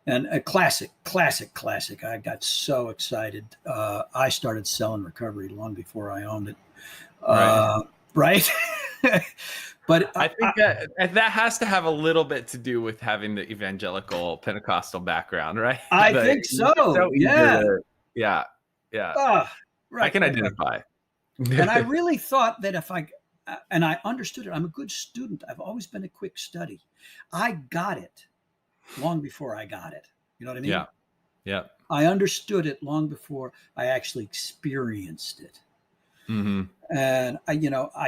And a classic. I got so excited. I started selling recovery long before I owned it. Right. But I think that has to have a little bit to do with having the evangelical Pentecostal background, right? I think so. Yeah. Yeah. Right. I can identify. And I really thought that and I understood it. I'm a good student. I've always been a quick study. I got it long before I got it. You know what I mean? Yeah. I understood it long before I actually experienced it. Mm-hmm. And I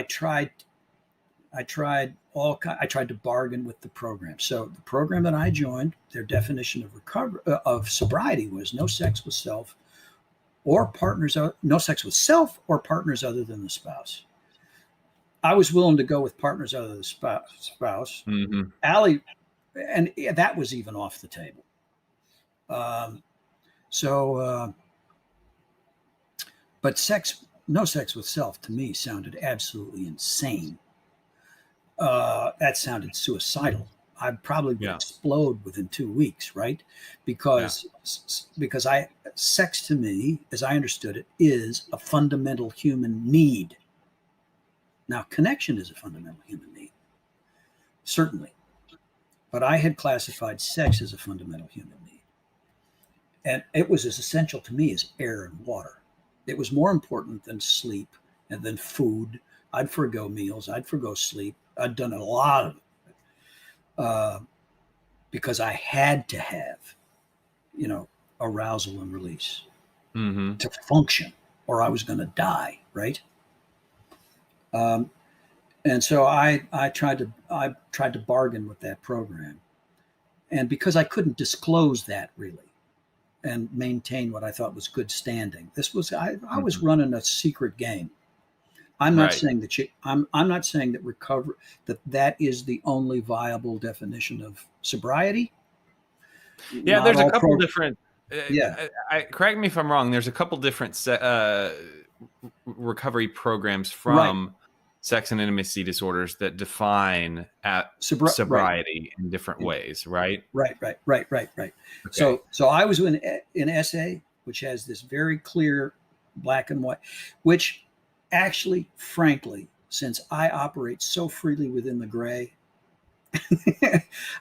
tried to bargain with the program. So the program that I joined, their definition of sobriety was no sex with self or partners, no sex with self or partners other than the spouse. I was willing to go with partners other than the spouse. Mm-hmm. Allie, and that was even off the table. But no sex with self to me sounded absolutely insane. That sounded suicidal. I'd probably explode within 2 weeks, right? Because sex to me, as I understood it, is a fundamental human need. Now, connection is a fundamental human need, certainly. but I had classified sex as a fundamental human need. And it was as essential to me as air and water. It was more important than sleep and then food. I'd forgo meals. I'd forgo sleep. I'd done a lot of it because I had to have, arousal and release to function, or I was going to die, right? And so I tried to bargain with that program, and because I couldn't disclose that really, and maintain what I thought was good standing, I was running a secret game. I'm not saying that I'm not saying that that is the only viable definition of sobriety. Yeah, Not there's a all couple different. Yeah. Correct me if I'm wrong. There's a couple different recovery programs Right. from sex and intimacy disorders that define sobriety in different ways, right? Right. Okay. So I was in SA, which has this very clear black and white, which actually, frankly, since I operate so freely within the gray,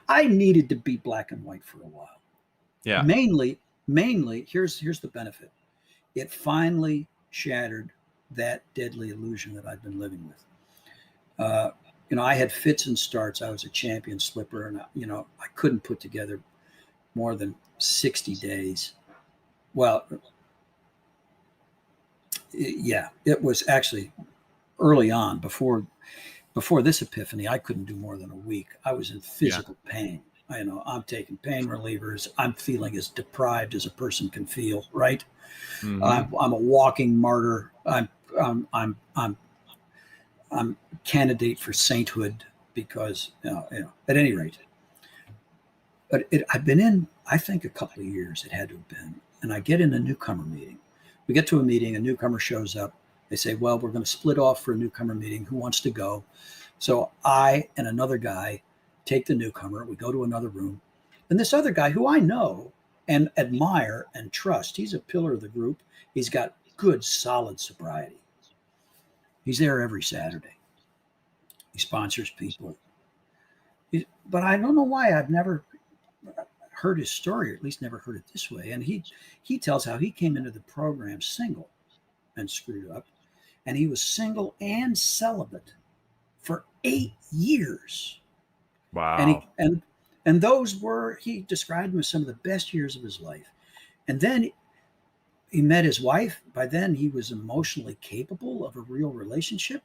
I needed to be black and white for a while. Yeah. Mainly, here's the benefit. It finally shattered that deadly illusion that I've been living with. I had fits and starts. I was a champion slipper, and I couldn't put together more than 60 days. Well, it was actually early on before this epiphany. I couldn't do more than a week. I was in physical pain. I'm taking pain relievers. I'm feeling as deprived as a person can feel. Right. I'm a walking martyr. I'm candidate for sainthood because at any rate. But I've been in, I think, a couple of years. It had to have been, and I get in a newcomer meeting. We get to a meeting. A newcomer shows up. They say, "Well, we're going to split off for a newcomer meeting. Who wants to go?" So I and another guy take the newcomer. We go to another room, and this other guy, who I know and admire and trust, he's a pillar of the group. He's got good, solid sobriety. He's there every Saturday. He sponsors people. But I don't know why I've never heard his story, or at least never heard it this way. And he tells how he came into the program single and screwed up. And he was single and celibate for 8 years. Wow. And those were, he described them as some of the best years of his life. And then he met his wife. By then he was emotionally capable of a real relationship.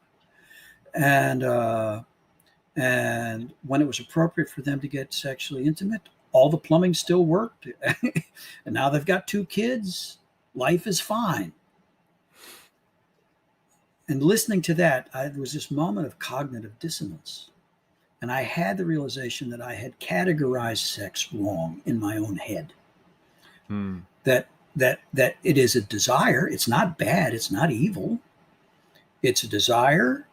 And when it was appropriate for them to get sexually intimate, all the plumbing still worked. And now they've got 2 kids. Life is fine. And listening to that, there was this moment of cognitive dissonance. And I had the realization that I had categorized sex wrong in my own head. That it is a desire. It's not bad. It's not evil. It's a desire.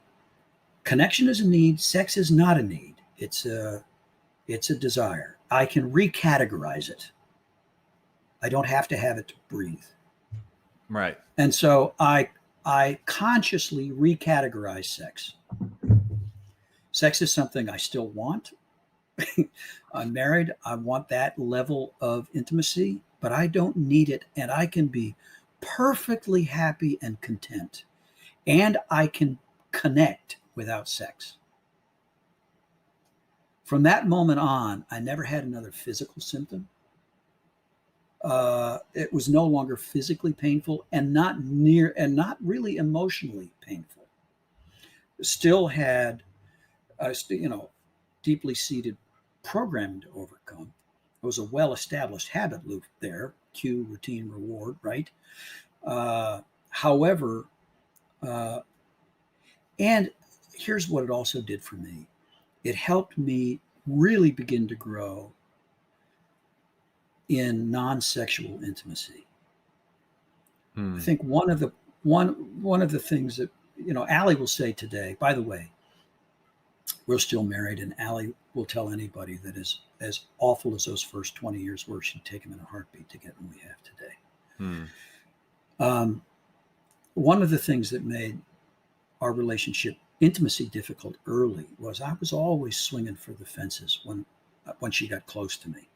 Connection is a need. Sex is not a need. It's a desire. I can recategorize it. I don't have to have it to breathe. Right. And so I consciously recategorize sex. Sex is something I still want. I'm married. I want that level of intimacy, but I don't need it. And I can be perfectly happy and content. And I can connect without sex. From that moment on, I never had another physical symptom. It was no longer physically painful and not really emotionally painful. Still had, deeply seated programming to overcome. It was a well-established habit loop there, cue, routine, reward, right? However, and here's what it also did for me. It helped me really begin to grow in non-sexual intimacy. I think one of the things that Allie will say today. By the way, we're still married, and Allie will tell anybody that as awful as those first 20 years were, she'd take them in a heartbeat to get what we have today. One of the things that made our relationship intimacy difficult early was I was always swinging for the fences when when she got close to me.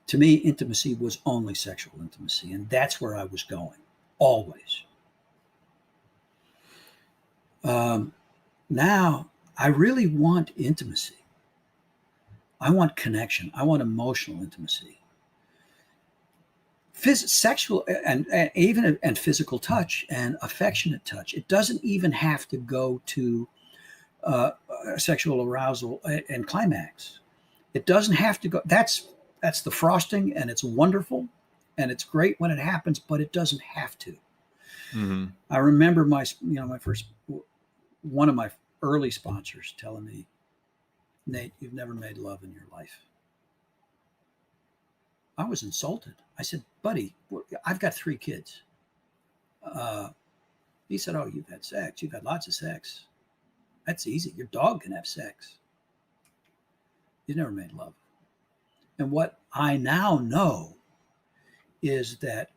To me, intimacy was only sexual intimacy, and that's where I was going, always. Now, I really want intimacy. I want connection. I want emotional intimacy. Sexual and even and physical touch and affectionate touch. It doesn't even have to go to sexual arousal and climax. It doesn't have to go. That's the frosting, and it's wonderful, and it's great when it happens, but it doesn't have to. Mm-hmm. I remember my first, one of my early sponsors telling me, "Nate, you've never made love in your life." I was insulted. I said, "Buddy, I've got 3 kids." He said, "Oh, you've had sex. You've had lots of sex. That's easy. Your dog can have sex. You never made love." And what I now know is that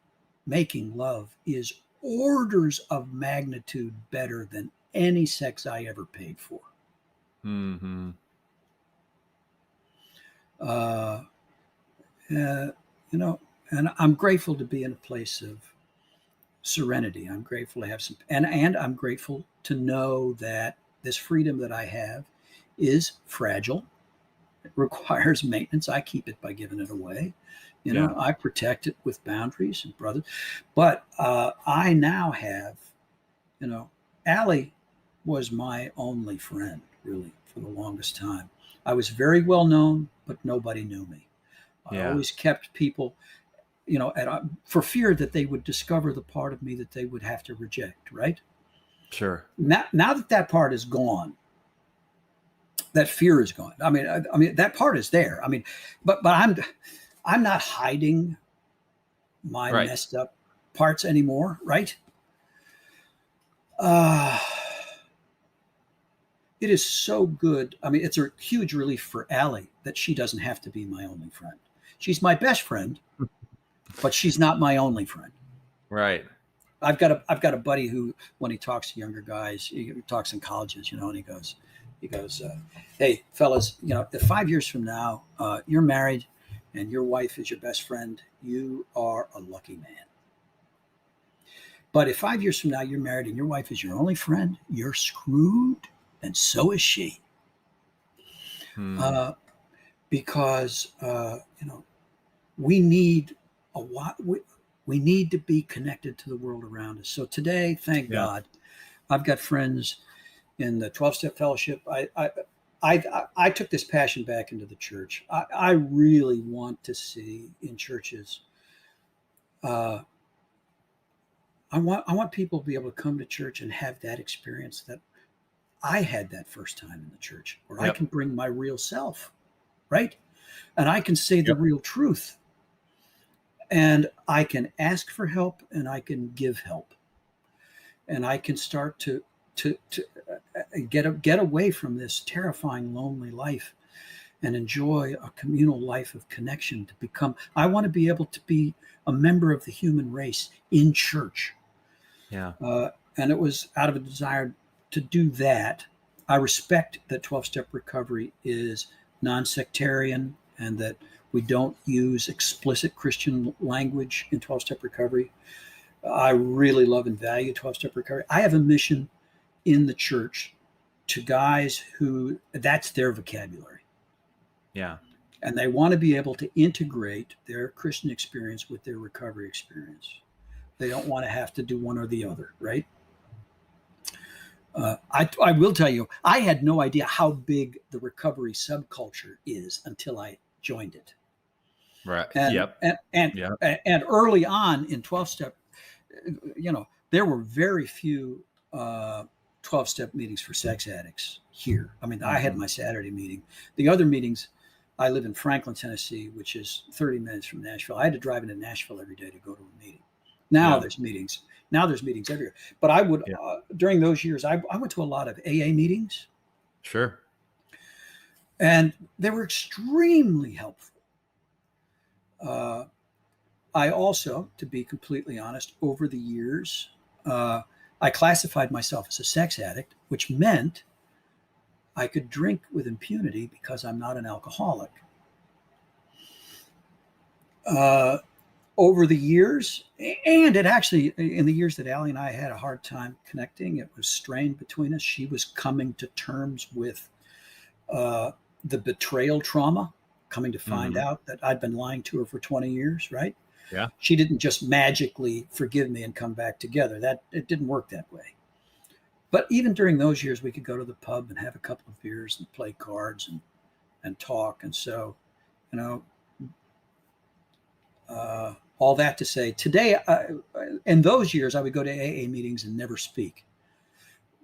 making love is orders of magnitude better than any sex I ever paid for. Mm-hmm. And I'm grateful to be in a place of serenity. I'm grateful to have some, and I'm grateful to know that this freedom that I have is fragile. It requires maintenance. I keep it by giving it away. I protect it with boundaries and brothers. But I now have, Allie was my only friend, really, for the longest time. I was very well known, but nobody knew me. I always kept people, for fear that they would discover the part of me that they would have to reject, right? Sure. Now that part is gone, that fear is gone. I mean, that part is there. I mean, but I'm not hiding my messed up parts anymore, right? It is so good. I mean, it's a huge relief for Allie that she doesn't have to be my only friend. She's my best friend, but she's not my only friend. Right. I've got a buddy who, when he talks to younger guys, he talks in colleges, and he goes, "Hey, fellas, if 5 years from now you're married and your wife is your best friend, you are a lucky man. But if 5 years from now you're married and your wife is your only friend, you're screwed, and so is she." Because we need we need to be connected to the world around us. So today, thank God, I've got friends in the 12-step fellowship. I took this passion back into the church. I really want to see in churches. I want people to be able to come to church and have that experience that I had that first time in the church, where I can bring my real self, right? And I can say the real truth. And I can ask for help, and I can give help. And I can start to get away from this terrifying, lonely life and enjoy a communal life of connection. I want to be able to be a member of the human race in church. Yeah. And it was out of a desire to do that. I respect that 12-step recovery is non-sectarian and that we don't use explicit Christian language in 12-step recovery. I really love and value 12-step recovery. I have a mission in the church to guys who that's their vocabulary. Yeah. And they want to be able to integrate their Christian experience with their recovery experience. They don't want to have to do one or the other, right? I will tell you, I had no idea how big the recovery subculture is until I joined it. Right. And early on in 12-step, there were very few 12-step meetings for sex addicts here. I mean, I had my Saturday meeting. The other meetings, I live in Franklin, Tennessee, which is 30 minutes from Nashville. I had to drive into Nashville every day to go to a meeting. Now there's meetings. Now there's meetings everywhere. But I would, during those years, I went to a lot of AA meetings. Sure. And they were extremely helpful. I also, to be completely honest, over the years, I classified myself as a sex addict, which meant I could drink with impunity because I'm not an alcoholic. Over the years, and it actually, in the years that Allie and I had a hard time connecting, it was strained between us. She was coming to terms with the betrayal trauma, coming to find Mhm. out that I'd been lying to her for 20 years, right? Yeah. She didn't just magically forgive me and come back together. That it didn't work that way. But even during those years, we could go to the pub and have a couple of beers and play cards and talk. And so, you know, all that to say, today, in those years, I would go to AA meetings and never speak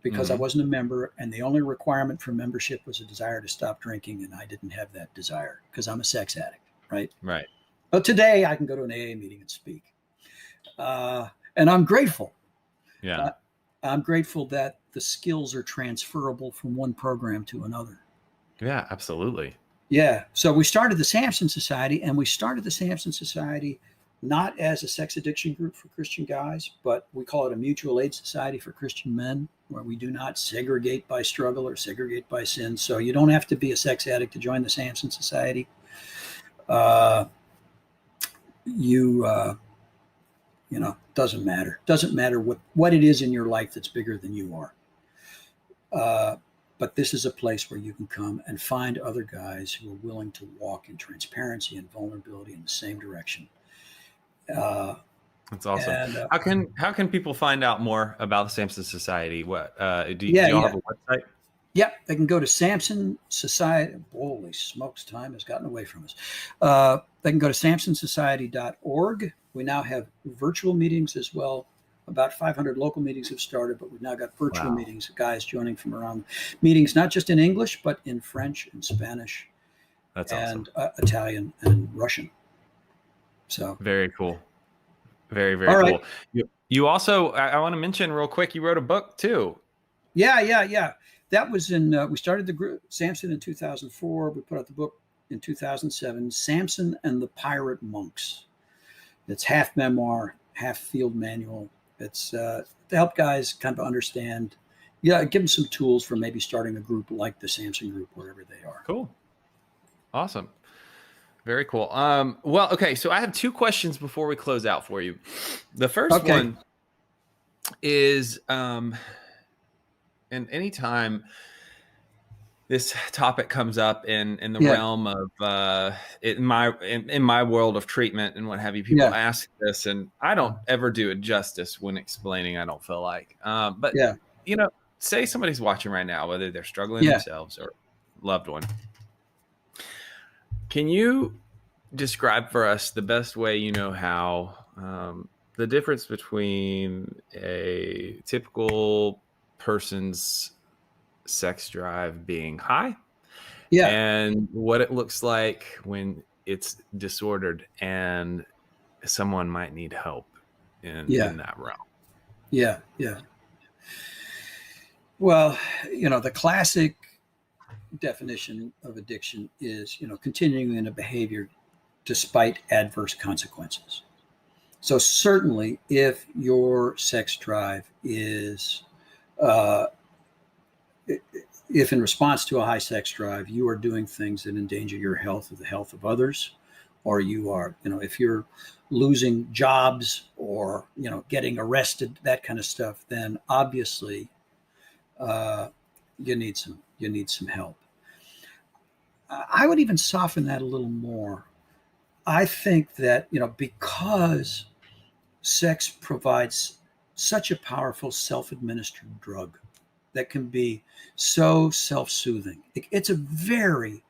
because I Mhm. wasn't a member, and the only requirement for membership was a desire to stop drinking, and I didn't have that desire because I'm a sex addict, right? Right. But today, I can go to an AA meeting and speak, and I'm grateful. Yeah. Uh, I'm grateful that the skills are transferable from one program to another. Yeah, absolutely. Yeah. So we started the Samson Society, and we started the Samson Society not as a sex addiction group for Christian guys, but we call it a mutual aid society for Christian men, where we do not segregate by struggle or segregate by sin. So you don't have to be a sex addict to join the Samson Society. Uh, you, doesn't matter. Doesn't matter what it is in your life that's bigger than you are. But this is a place where you can come and find other guys who are willing to walk in transparency and vulnerability in the same direction. Uh, That's awesome. and How can people find out more about the Samson Society? What do yeah, y'all have yeah, a website? yeah. They can go to Samson Society. Holy smokes, time has gotten away from us. They can go to samsonsociety.org. We now have virtual meetings as well. About 500 local meetings have started, but we've now got virtual Wow, meetings, guys joining from around meetings, not just in English, but in French and Spanish that's awesome. and Italian and Russian. So, Very cool. Very, all very right. cool. You also, I want to mention real quick, you wrote a book too. Yeah, yeah, yeah. That was we started the group, Samson, in 2004. We put out the book in 2007, Samson and the Pirate Monks. It's half memoir, half field manual. It's to help guys kind of understand, yeah, give them some tools for maybe starting a group like the Samson group, wherever they are. Cool. Awesome. Very cool. Well, okay, so I have two questions before we close out for you. The first Okay. one is and anytime this topic comes up in the Yeah, realm of in my world of treatment and what have you, people yeah, ask this, and I don't ever do it justice when explaining. I don't feel like, but yeah, you know, say somebody's watching right now, whether they're struggling yeah, themselves or loved one. Can you describe for us the best way you know how the difference between a typical person's sex drive being high yeah, and what it looks like when it's disordered and someone might need help yeah, in that realm? yeah, yeah. Well, the classic definition of addiction is, continuing in a behavior despite adverse consequences. So certainly, if your sex drive is, uh, if in response to a high sex drive, you are doing things that endanger your health or the health of others, or you are, if you're losing jobs or getting arrested, that kind of stuff, then obviously uh, you need some help. I would even soften that a little more. I think that because sex provides such a powerful self-administered drug that can be so self-soothing. It's a very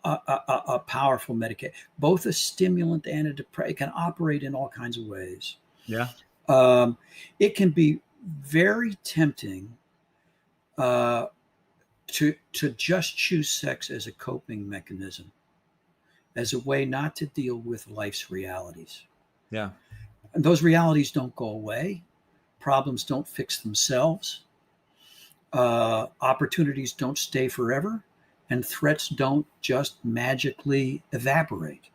a powerful medication, both a stimulant and a depressant. It can operate in all kinds of ways. Yeah. Um, it can be very tempting uh, to just choose sex as a coping mechanism, as a way not to deal with life's realities. Yeah. And those realities don't go away. Problems don't fix themselves. Opportunities don't stay forever, and threats don't just magically evaporate.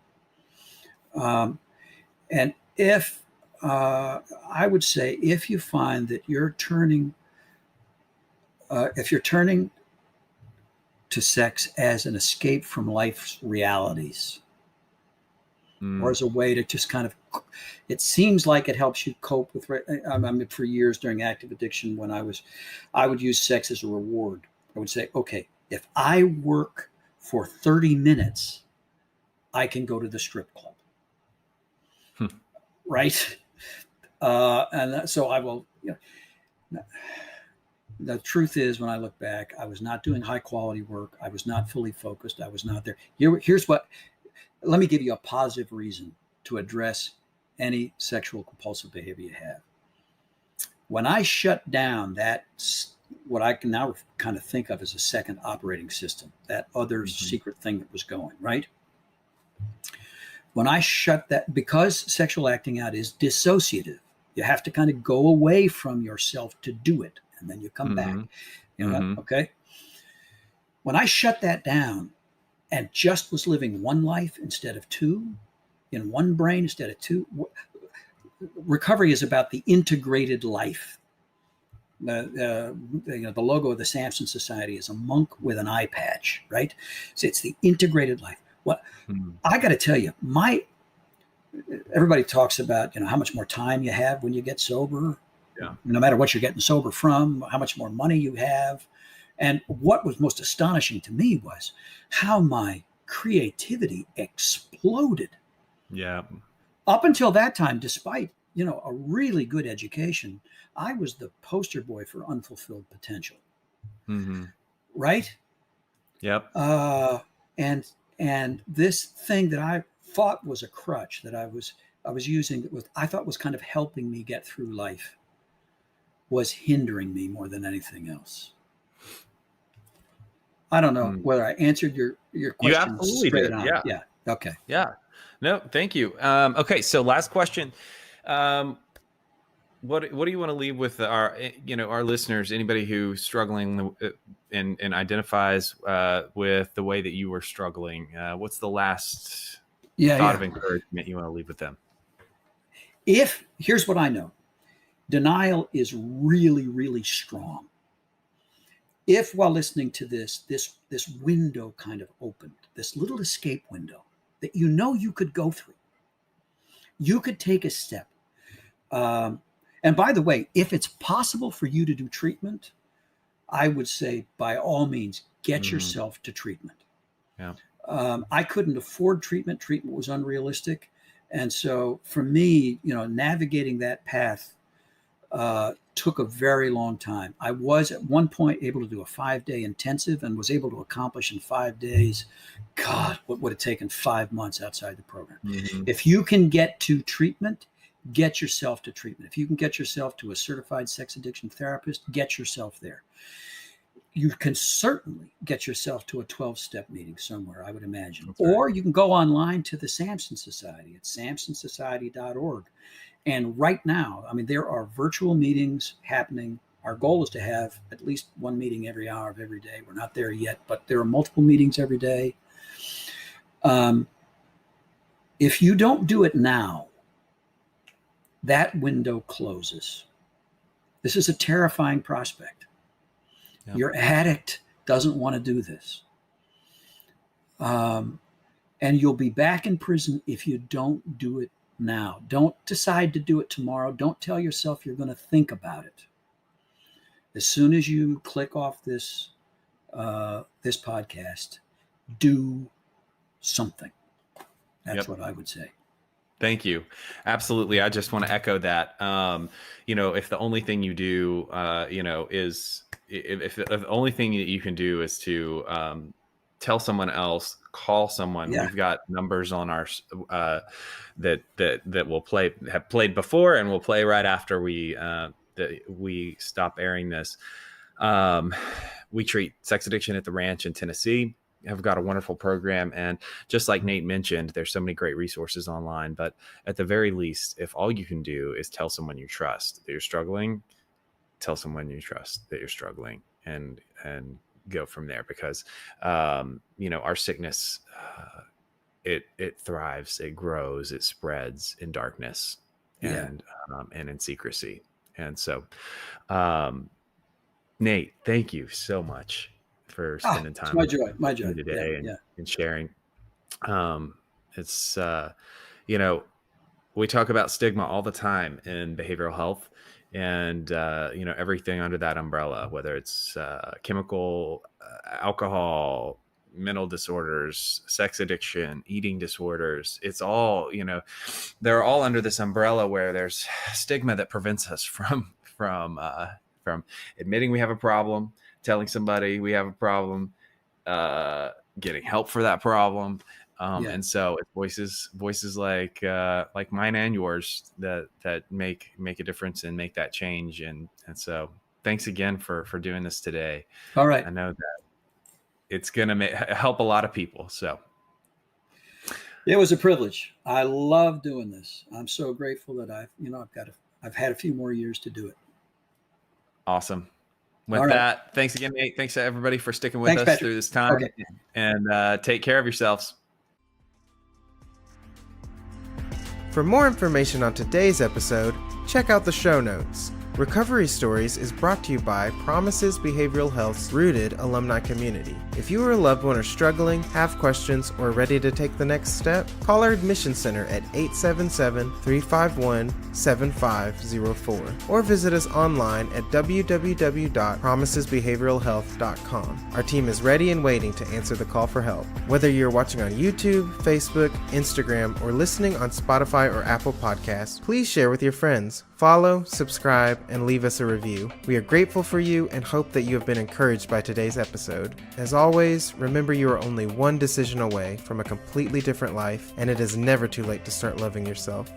Um, and I would say, if you find that if you're turning to sex as an escape from life's realities, or as a way to just kind of, it seems like it helps you cope with, I mean, for years during active addiction, when I would use sex as a reward. I would say, okay, if I work for 30 minutes, I can go to the strip club. Right. And so I will, the truth is, when I look back, I was not doing high quality work. I was not fully focused. I was not there. Here's what, let me give you a positive reason to address any sexual compulsive behavior you have. When I shut down that, what I can now kind of think of as a second operating system, that other secret thing that was going, right? When I shut that, because sexual acting out is dissociative, you have to kind of go away from yourself to do it, and then you come back. You know, okay? When I shut that down and just was living one life instead of two, in one brain instead of two, recovery is about the integrated life. The logo of the Samson Society is a monk with an eye patch, right? So it's the integrated life. What I got to tell you, everybody talks about, how much more time you have when you get sober. Yeah. No matter what you're getting sober from, how much more money you have. And what was most astonishing to me was how my creativity exploded. Yeah. Up until that time, despite, a really good education, I was the poster boy for unfulfilled potential. Right? Yep. And this thing that I thought was a crutch that I was using, that I thought was kind of helping me get through life, was hindering me more than anything else. I don't know whether I answered your question. You absolutely straight did. on. Yeah. Yeah. Okay. Yeah. No, thank you. Okay. So last question. What do you want to leave with our listeners, anybody who's struggling and identifies with the way that you were struggling? What's the last thought of encouragement you want to leave with them? Here's what I know. Denial is really, really strong. If while listening to this window kind of opened, this little escape window that you could go through, you could take a step. And by the way, if it's possible for you to do treatment, I would say by all means, get yourself to treatment. Yeah. I couldn't afford treatment. Treatment was unrealistic. And so for me, navigating that path took a very long time. I was at one point able to do a 5-day intensive and was able to accomplish in 5 days, God, what would have taken 5 months outside the program. If you can get to treatment, get yourself to treatment. If you can get yourself to a certified sex addiction therapist, get yourself there. You can certainly get yourself to a 12-step meeting somewhere, I would imagine. That's or right. You can go online to the Samson Society at samsonsociety.org. And right now, there are virtual meetings happening. Our goal is to have at least one meeting every hour of every day. We're not there yet, but there are multiple meetings every day. If you don't do it now, that window closes. This is a terrifying prospect. Yep. Your addict doesn't want to do this. And you'll be back in prison if you don't do it now. Don't decide to do it tomorrow. Don't tell yourself you're going to think about it. As soon as you click off this podcast, do something. That's what I would say. Thank you. Absolutely. I just want to echo that. If the only thing you do, is if the only thing that you can do is to tell someone else, call someone. Yeah. We've got numbers on our that will have played before and will play right after we stop airing this. We treat sex addiction at the ranch in Tennessee. Have got a wonderful program. And just like Nate mentioned, there's so many great resources online, but at the very least, if all you can do is tell someone you trust that you're struggling, tell someone you trust that you're struggling and go from there, because, our sickness, it thrives, it grows, it spreads in darkness and in secrecy. And so, Nate, thank you so much for spending time. It's my joy today and sharing. It's you know, we talk about stigma all the time in behavioral health, and everything under that umbrella, whether it's chemical, alcohol, mental disorders, sex addiction, eating disorders. It's all, they're all under this umbrella where there's stigma that prevents us from admitting we have a problem, telling somebody we have a problem, getting help for that problem. And so it's voices like mine and yours that make a difference and make that change. And so thanks again for doing this today. All right. I know that it's going to help a lot of people. So it was a privilege. I love doing this. I'm so grateful that I've had a few more years to do it. Awesome. With that, thanks again, Nate. Thanks to everybody for sticking with us Patrick. through this time. Okay. And take care of yourselves. For more information on today's episode, check out the show notes. Recovery Stories is brought to you by Promises Behavioral Health's rooted alumni community. If you or a loved one are struggling, have questions, or ready to take the next step, call our admission center at 877-351-7504 or visit us online at www.promisesbehavioralhealth.com. Our team is ready and waiting to answer the call for help. Whether you're watching on YouTube, Facebook, Instagram, or listening on Spotify or Apple Podcasts, please share with your friends. Follow, subscribe, and leave us a review. We are grateful for you and hope that you have been encouraged by today's episode. As always, remember you are only one decision away from a completely different life, and it is never too late to start loving yourself.